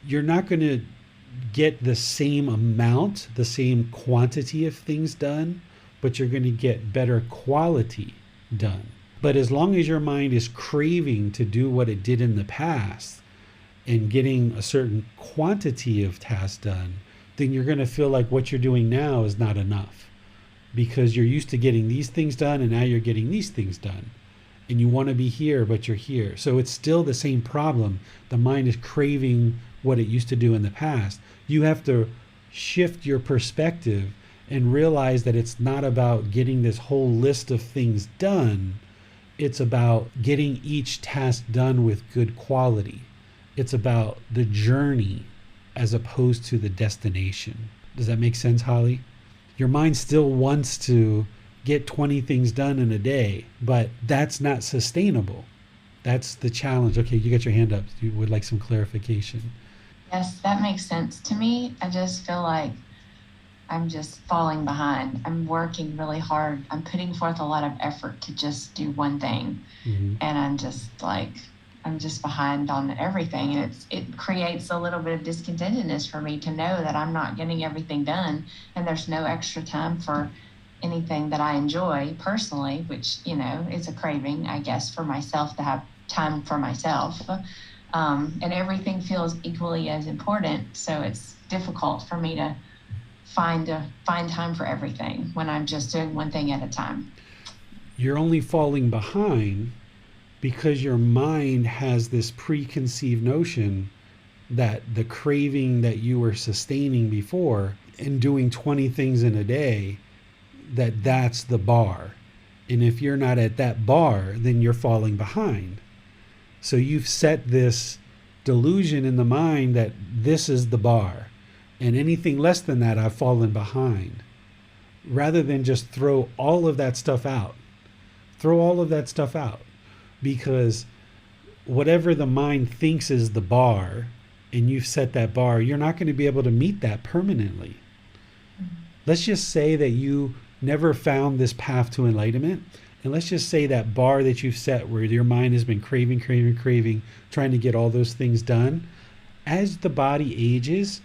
you're not going to get the same amount, the same quantity of things done, but you're going to get better quality done. But as long as your mind is craving to do what it did in the past and getting a certain quantity of tasks done, then you're going to feel like what you're doing now is not enough, because you're used to getting these things done and now you're getting these things done. And you want to be here, but you're here. So it's still the same problem. The mind is craving what it used to do in the past. You have to shift your perspective and realize that it's not about getting this whole list of things done. It's about getting each task done with good quality. It's about the journey as opposed to the destination. Does that make sense, Holly? Your mind still wants to get 20 things done in a day, but that's not sustainable. That's the challenge. Okay, you got your hand up. You would like some clarification. Yes, that makes sense to me. I just feel like I'm just falling behind. I'm working really hard. I'm putting forth a lot of effort to just do one thing. Mm-hmm. And I'm just behind on everything. And it creates a little bit of discontentedness for me to know that I'm not getting everything done and there's no extra time for anything that I enjoy personally, which, is a craving, I guess, for myself to have time for myself. And everything feels equally as important. So it's difficult for me to find time for everything when I'm just doing one thing at a time. You're only falling behind because your mind has this preconceived notion that the craving that you were sustaining before and doing 20 things in a day, that's the bar. And if you're not at that bar, then you're falling behind. So you've set this delusion in the mind that this is the bar, and anything less than that, I've fallen behind. Rather than just throw all of that stuff out. Throw all of that stuff out. Because whatever the mind thinks is the bar, and you've set that bar, you're not going to be able to meet that permanently. Let's just say that you never found this path to enlightenment. And let's just say that bar that you've set where your mind has been craving, trying to get all those things done. As the body ages,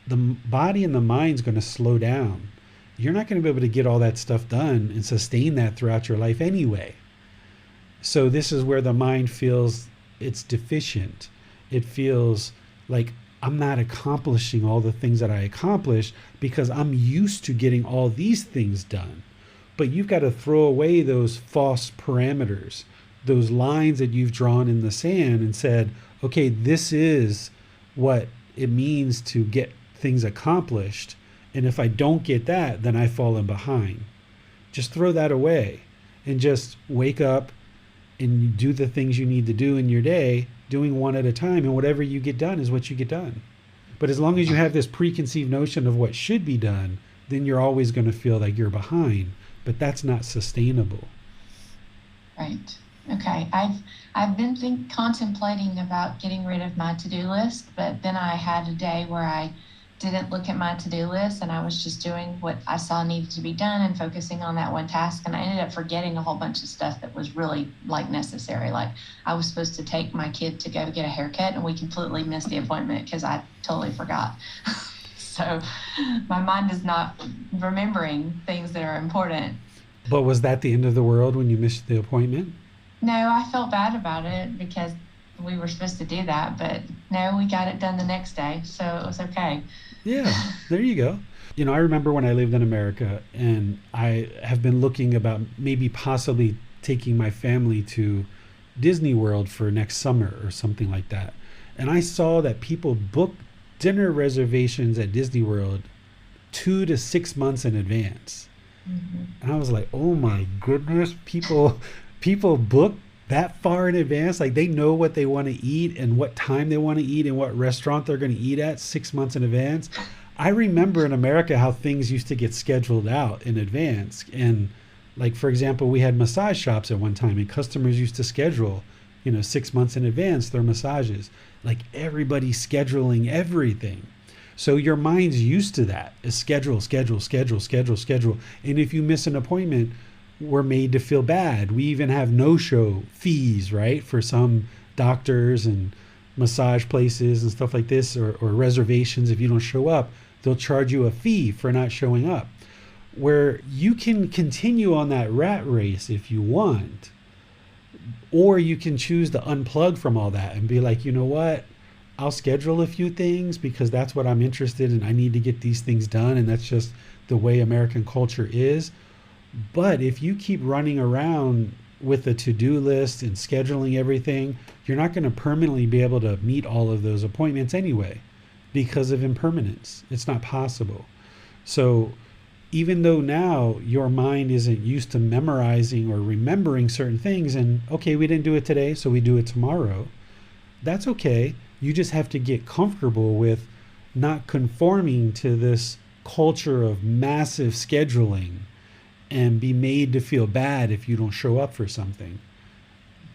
the body and the mind's going to slow down. You're not going to be able to get all that stuff done and sustain that throughout your life anyway. So this is where the mind feels it's deficient. It feels like I'm not accomplishing all the things that I accomplished because I'm used to getting all these things done. But you've got to throw away those false parameters, those lines that you've drawn in the sand and said, okay, this is what it means to get things accomplished. And if I don't get that, then I've fallen behind. Just throw that away and just wake up and do the things you need to do in your day, doing one at a time. And whatever you get done is what you get done. But as long as you have this preconceived notion of what should be done, then you're always going to feel like you're behind. But that's not sustainable. Right. Okay. I've been contemplating about getting rid of my to-do list, but then I had a day where I didn't look at my to-do list and I was just doing what I saw needed to be done and focusing on that one task. And I ended up forgetting a whole bunch of stuff that was really necessary. Like I was supposed to take my kid to go get a haircut and we completely missed the appointment because I totally forgot. So my mind is not remembering things that are important. But was that the end of the world when you missed the appointment? No, I felt bad about it because we were supposed to do that, but no, we got it done the next day, so it was okay. Yeah, there you go. I remember when I lived in America, and I have been looking about maybe possibly taking my family to Disney World for next summer or something like that. And I saw that people book dinner reservations at Disney World 2 to 6 months in advance. Mm-hmm. And I was like, oh my goodness, people book that far in advance. Like they know what they want to eat and what time they want to eat and what restaurant they're going to eat at 6 months in advance. I remember in America how things used to get scheduled out in advance. And like, for example, we had massage shops at one time and customers used to schedule, 6 months in advance their massages. Like everybody's scheduling everything. So your mind's used to that. Is schedule. And if you miss an appointment, we're made to feel bad. We even have no-show fees, right? For some doctors and massage places and stuff like this, or reservations. If you don't show up, they'll charge you a fee for not showing up. Where you can continue on that rat race if you want, or you can choose to unplug from all that and be like, you know what? I'll schedule a few things because that's what I'm interested in. I need to get these things done, and that's just the way American culture is. But if you keep running around with a to-do list and scheduling everything, you're not going to permanently be able to meet all of those appointments anyway because of impermanence. It's not possible. So even though now your mind isn't used to memorizing or remembering certain things, and okay, we didn't do it today, so we do it tomorrow, that's okay. You just have to get comfortable with not conforming to this culture of massive scheduling and be made to feel bad if you don't show up for something.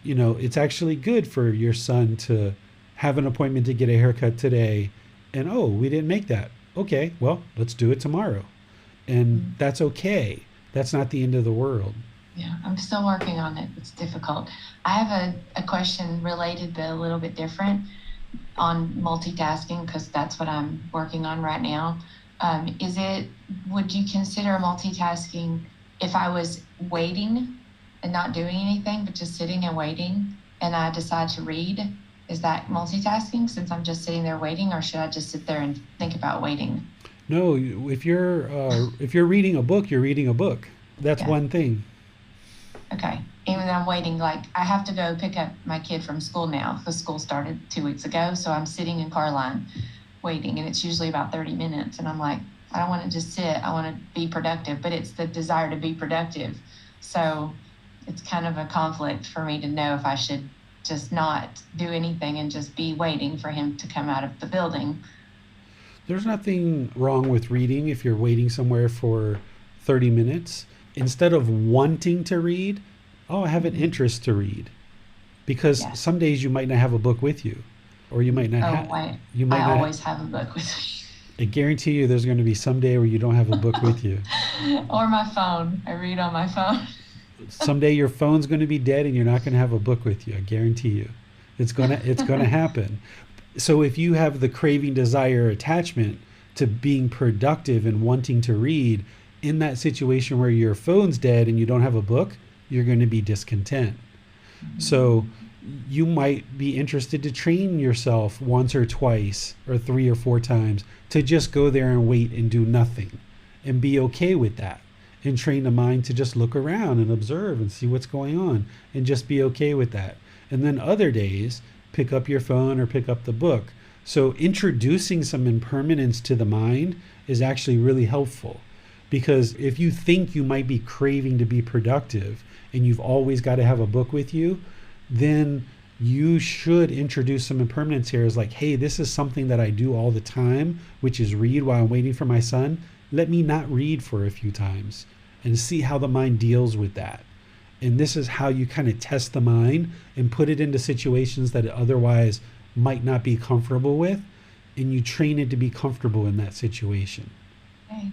You know, it's actually good for your son to have an appointment to get a haircut today, and oh, we didn't make that. Okay, well, let's do it tomorrow. And that's okay. That's not the end of the world. Yeah, I'm still working on it. It's difficult. I have a question related but a little bit different on multitasking, because that's what I'm working on right now. Would you consider multitasking if I was waiting and not doing anything, but just sitting and waiting, and I decide to read? Is that multitasking since I'm just sitting there waiting, or should I just sit there and think about waiting? No, if you're reading a book, you're reading a book. That's one thing. Okay. Even though I'm waiting, like I have to go pick up my kid from school now because school started 2 weeks ago. So I'm sitting in car line waiting, and it's usually about 30 minutes. And I'm like, I don't want to just sit. I want to be productive, but it's the desire to be productive. So it's kind of a conflict for me to know if I should just not do anything and just be waiting for him to come out of the building. There's nothing wrong with reading if you're waiting somewhere for 30 minutes. Instead of wanting to read, I have an interest to read. Because some days you might not have a book with you, or you might not have. I always have a book with me. I guarantee you there's going to be some day where you don't have a book with you. Or my phone. I read on my phone. Someday your phone's going to be dead and you're not going to have a book with you. I guarantee you. It's going to happen. So if you have the craving, desire, attachment to being productive and wanting to read, in that situation where your phone's dead and you don't have a book, you're going to be discontent. So you might be interested to train yourself once or twice or 3 or 4 times to just go there and wait and do nothing and be okay with that, and train the mind to just look around and observe and see what's going on and just be okay with that. And then other days, pick up your phone or pick up the book. So introducing some impermanence to the mind is actually really helpful, because if you think you might be craving to be productive and you've always got to have a book with you, then you should introduce some impermanence here as like, hey, this is something that I do all the time, which is read while I'm waiting for my son. Let me not read for a few times and see how the mind deals with that. And this is how you kind of test the mind and put it into situations that it otherwise might not be comfortable with, and you train it to be comfortable in that situation. Okay.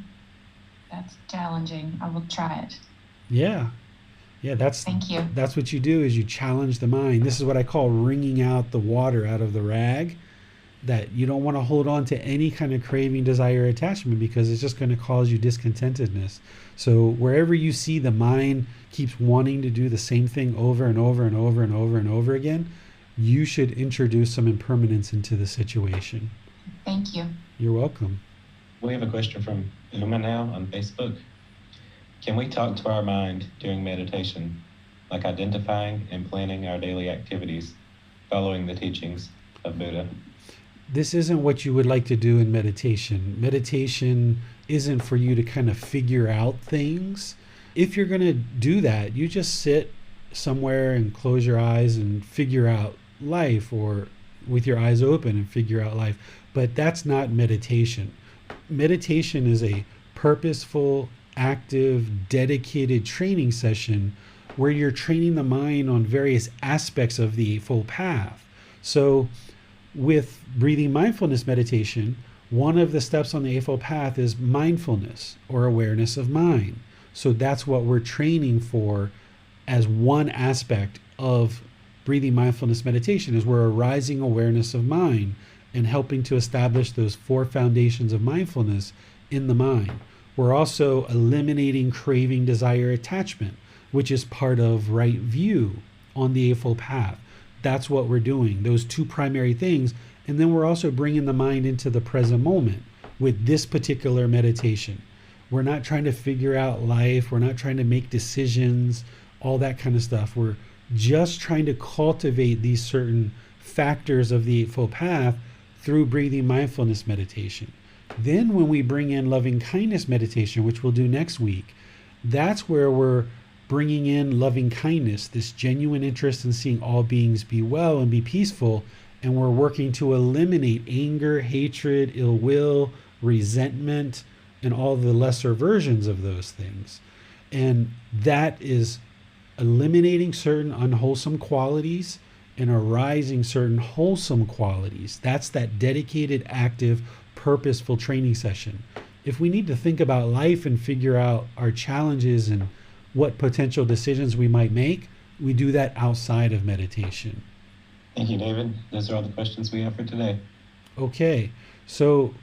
That's challenging. I will try it. Yeah. Thank you. That's what you do, is you challenge the mind. This is what I call wringing out the water out of the rag, that you don't want to hold on to any kind of craving, desire, attachment, because it's just going to cause you discontentedness. So wherever you see the mind keeps wanting to do the same thing over and over and over and over and over again, you should introduce some impermanence into the situation. Thank you. You're welcome. We have a question from Uma now on Facebook. Can we talk to our mind during meditation, like identifying and planning our daily activities, following the teachings of Buddha? This isn't what you would like to do in meditation. Meditation isn't for you to kind of figure out things. If you're going to do that, you just sit somewhere and close your eyes and figure out life, or with your eyes open and figure out life. But that's not meditation. Meditation is a purposeful, active, dedicated training session where you're training the mind on various aspects of the Eightfold Path. So with breathing mindfulness meditation, one of the steps on the Eightfold Path is mindfulness, or awareness of mind. So that's what we're training for as one aspect of breathing mindfulness meditation, is we're arising awareness of mind and helping to establish those 4 foundations of mindfulness in the mind. We're also eliminating craving, desire, attachment, which is part of right view on the Eightfold Path. That's what we're doing, those 2 primary things. And then we're also bringing the mind into the present moment with this particular meditation. We're not trying to figure out life. We're not trying to make decisions. all that kind of stuff. We're just trying to cultivate these certain factors of the Eightfold Path through breathing mindfulness meditation. Then when we bring in loving kindness meditation, which we'll do next week, that's where we're bringing in loving kindness, this genuine interest in seeing all beings be well and be peaceful. And we're working to eliminate anger, hatred, ill will, resentment, and all the lesser versions of those things. And that is eliminating certain unwholesome qualities and arising certain wholesome qualities. That's that dedicated, active, purposeful training session. If we need to think about life and figure out our challenges and what potential decisions we might make, we do that outside of meditation. Thank you, David. Those are all the questions we have for today. Okay, so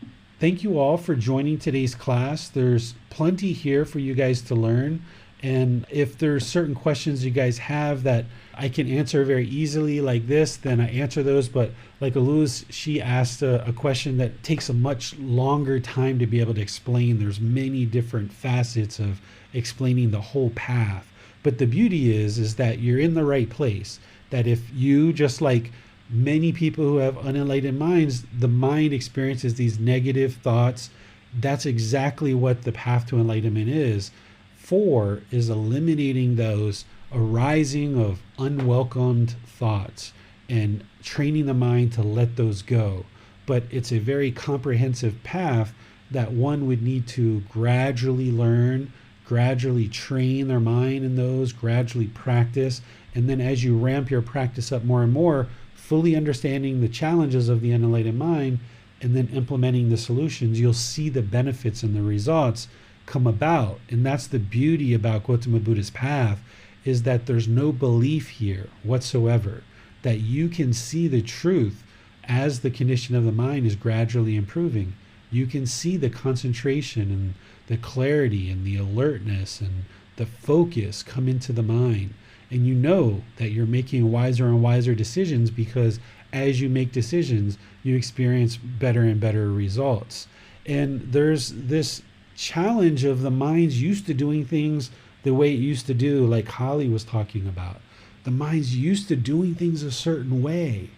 thank you all for joining today's class. There's plenty here for you guys to learn. And if there's certain questions you guys have that I can answer very easily like this, then I answer those. But like Aluz, she asked a question that takes a much longer time to be able to explain. There's many different facets of explaining the whole path. But the beauty is that you're in the right place. That if you, just like many people who have unenlightened minds, the mind experiences these negative thoughts. That's exactly what the path to enlightenment is. 4 is eliminating those arising of unwelcomed thoughts and training the mind to let those go. But it's a very comprehensive path that one would need to gradually learn, gradually train their mind in those, gradually practice. And then as you ramp your practice up more and more, fully understanding the challenges of the unenlightened mind and then implementing the solutions, you'll see the benefits and the results come about. And that's the beauty about Gotama Buddha's path, is that there's no belief here whatsoever, that you can see the truth as the condition of the mind is gradually improving. You can see the concentration and the clarity and the alertness and the focus come into the mind. And you know that you're making wiser and wiser decisions, because as you make decisions, you experience better and better results. And there's this challenge of the mind's used to doing things the way it used to do, like Holly was talking about. The mind's used to doing things a certain way,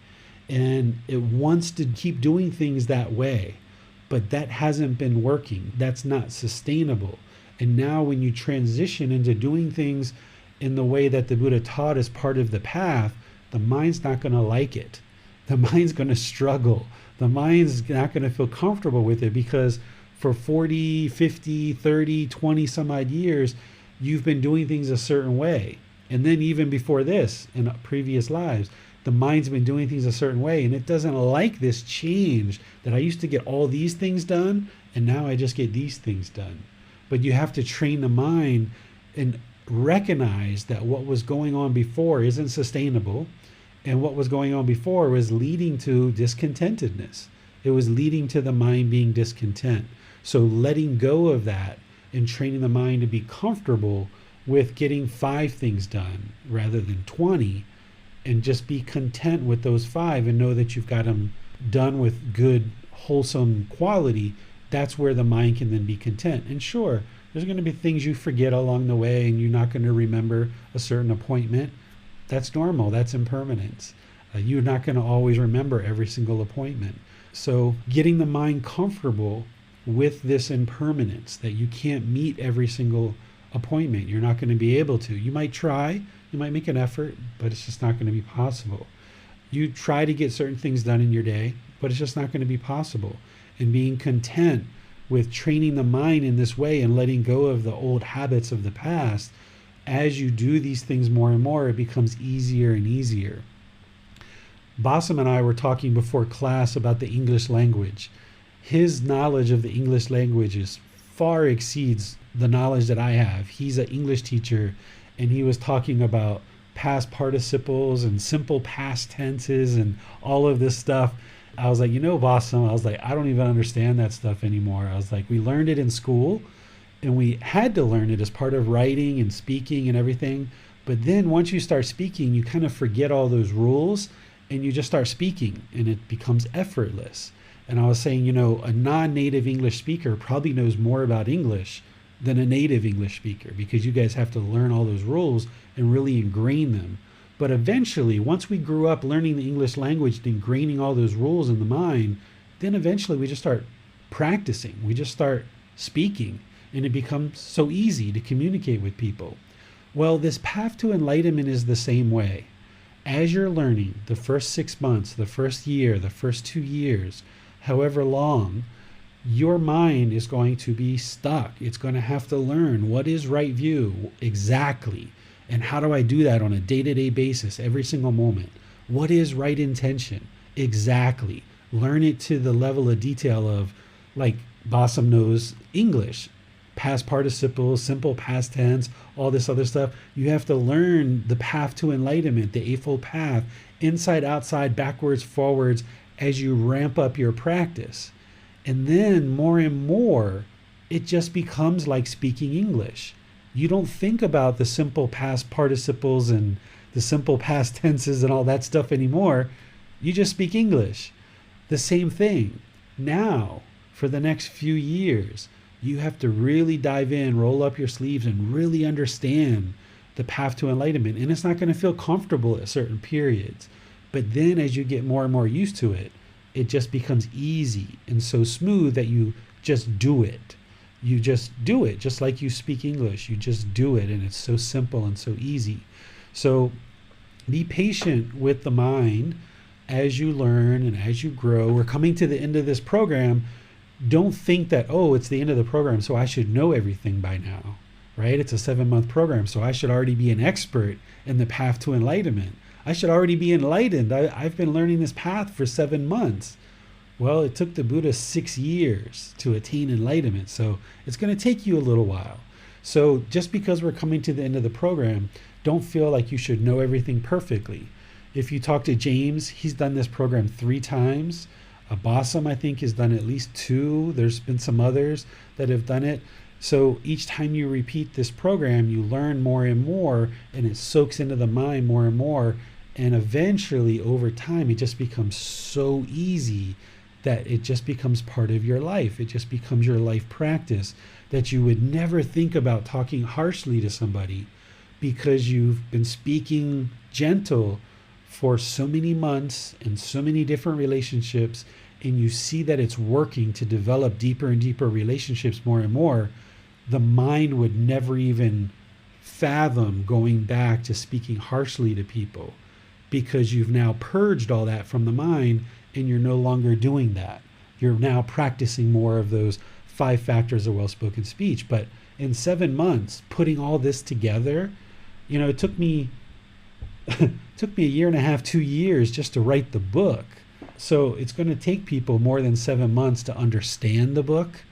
and it wants to keep doing things that way. But that hasn't been working. That's not sustainable. And now when you transition into doing things in the way that the Buddha taught as part of the path, the mind's not going to like it. The mind's going to struggle. The mind's not going to feel comfortable with it, because for 40, 50, 30, 20 some odd years, you've been doing things a certain way. And then even before this, in previous lives, the mind's been doing things a certain way, and it doesn't like this change that I used to get all these things done, and now I just get these things done. But you have to train the mind and recognize that what was going on before isn't sustainable, and what was going on before was leading to discontentedness. It was leading to the mind being discontent. So letting go of that and training the mind to be comfortable with getting 5 things done rather than 20, and just be content with those 5 and know that you've got them done with good, wholesome quality. That's where the mind can then be content. And sure, there's going to be things you forget along the way, and you're not going to remember a certain appointment. That's normal. That's impermanence. You're not going to always remember every single appointment. So getting the mind comfortable with this impermanence, that you can't meet every single appointment. You're not going to be able to. You might try, you might make an effort, but it's just not going to be possible. You try to get certain things done in your day, but it's just not going to be possible. And being content with training the mind in this way and letting go of the old habits of the past, as you do these things more and more, it becomes easier and easier. Bassam and I were talking before class about the English language. His knowledge of the English language far exceeds the knowledge that I have. He's an English teacher, and he was talking about past participles and simple past tenses and all of this stuff. I was like, Bassam, I was like, I don't even understand that stuff anymore. I was like, we learned it in school, and we had to learn it as part of writing and speaking and everything. But then once you start speaking, you kind of forget all those rules, and you just start speaking, and it becomes effortless. And I was saying, a non-native English speaker probably knows more about English than a native English speaker, because you guys have to learn all those rules and really ingrain them. But eventually, once we grew up learning the English language and ingraining all those rules in the mind, then eventually we just start practicing. We just start speaking, and it becomes so easy to communicate with people. Well, this path to enlightenment is the same way. As you're learning the first 6 months, the first year, the first 2 years, however long, your mind is going to be stuck. It's going to have to learn what is right view exactly. And how do I do that on a day-to-day basis, every single moment? What is right intention? Exactly. Learn it to the level of detail of, like Bossum knows English, past participles, simple past tense, all this other stuff. You have to learn the path to enlightenment, the Eightfold Path, inside, outside, backwards, forwards, as you ramp up your practice. And then more and more, it just becomes like speaking English. You don't think about the simple past participles and the simple past tenses and all that stuff anymore. You just speak English. The same thing. Now, for the next few years, you have to really dive in, roll up your sleeves, and really understand the path to enlightenment. And it's not going to feel comfortable at certain periods. But then as you get more and more used to it, it just becomes easy and so smooth that you just do it. You just do it, just like you speak English. You just do it, and it's so simple and so easy. So be patient with the mind as you learn and as you grow. We're coming to the end of this program. Don't think that, oh, it's the end of the program, so I should know everything by now, right? It's a 7-month program, so I should already be an expert in the path to enlightenment. I should already be enlightened. I've been learning this path for 7 months. Well, it took the Buddha 6 years to attain enlightenment, so it's going to take you a little while. So just because we're coming to the end of the program, don't feel like you should know everything perfectly. If you talk to James, he's done this program 3 times. Bossum, I think, has done at least 2. There's been some others that have done it. So each time you repeat this program, you learn more and more, and it soaks into the mind more and more. And eventually, over time, it just becomes so easy that it just becomes part of your life. It just becomes your life practice, that you would never think about talking harshly to somebody because you've been speaking gentle for so many months and so many different relationships, and you see that it's working to develop deeper and deeper relationships more and more. The mind would never even fathom going back to speaking harshly to people, because you've now purged all that from the mind, and you're no longer doing that. You're now practicing more of those 5 factors of well-spoken speech. But in 7 months, putting all this together, it took me a year and a half, 2 years just to write the book. So it's going to take people more than 7 months to understand the book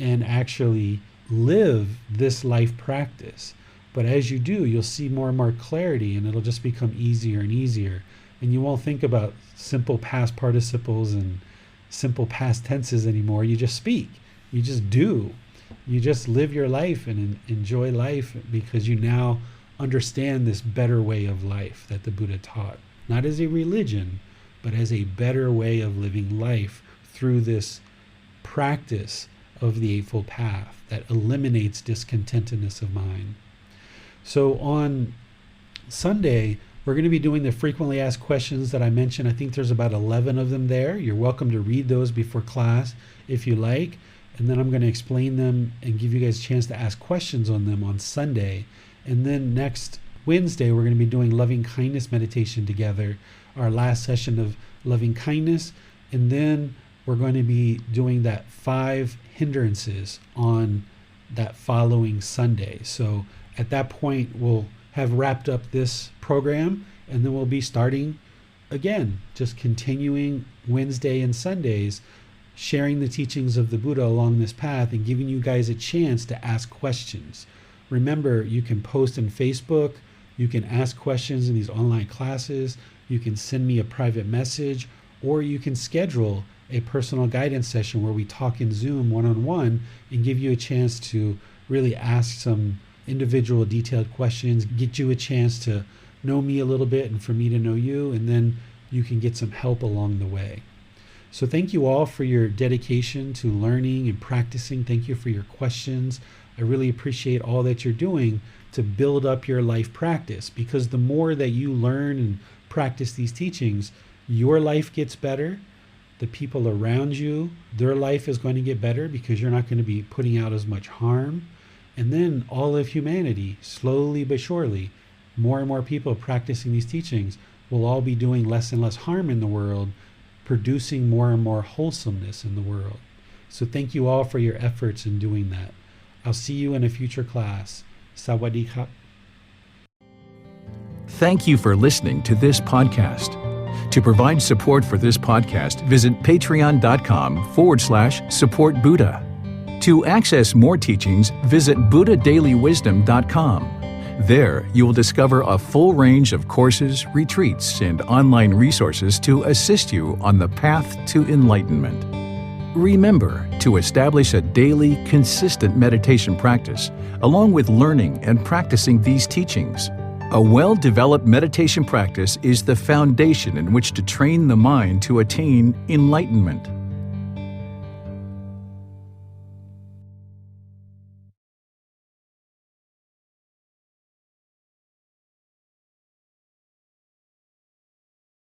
and actually live this life practice. But as you do, you'll see more and more clarity, and it'll just become easier and easier. And you won't think about simple past participles and simple past tenses anymore. You just speak. You just do. You just live your life and enjoy life, because you now understand this better way of life that the Buddha taught. Not as a religion, but as a better way of living life through this practice of the Eightfold Path that eliminates discontentedness of mind. So on Sunday, we're going to be doing the frequently asked questions that I mentioned. I think there's about 11 of them there. You're welcome to read those before class if you like. And then I'm going to explain them and give you guys a chance to ask questions on them on Sunday. And then next Wednesday, we're going to be doing loving kindness meditation together, our last session of loving kindness. And then we're going to be doing that 5 hindrances on that following Sunday. So at that point, we'll have wrapped up this program, and then we'll be starting again, just continuing Wednesday and Sundays, sharing the teachings of the Buddha along this path and giving you guys a chance to ask questions. Remember, you can post on Facebook, you can ask questions in these online classes, you can send me a private message, or you can schedule a personal guidance session where we talk in Zoom one-on-one and give you a chance to really ask some individual detailed questions, get you a chance to know me a little bit and for me to know you, and then you can get some help along the way. So thank you all for your dedication to learning and practicing. Thank you for your questions. I really appreciate all that you're doing to build up your life practice, because the more that you learn and practice these teachings, your life gets better. The people around you, their life is going to get better because you're not going to be putting out as much harm. And then all of humanity, slowly but surely, more and more people practicing these teachings will all be doing less and less harm in the world, producing more and more wholesomeness in the world. So thank you all for your efforts in doing that. I'll see you in a future class. Sawadee ka. Thank you for listening to this podcast. To provide support for this podcast, visit patreon.com/support Buddha. To access more teachings, visit buddhadailywisdom.com. There, you will discover a full range of courses, retreats, and online resources to assist you on the path to enlightenment. Remember to establish a daily, consistent meditation practice, along with learning and practicing these teachings. A well-developed meditation practice is the foundation in which to train the mind to attain enlightenment.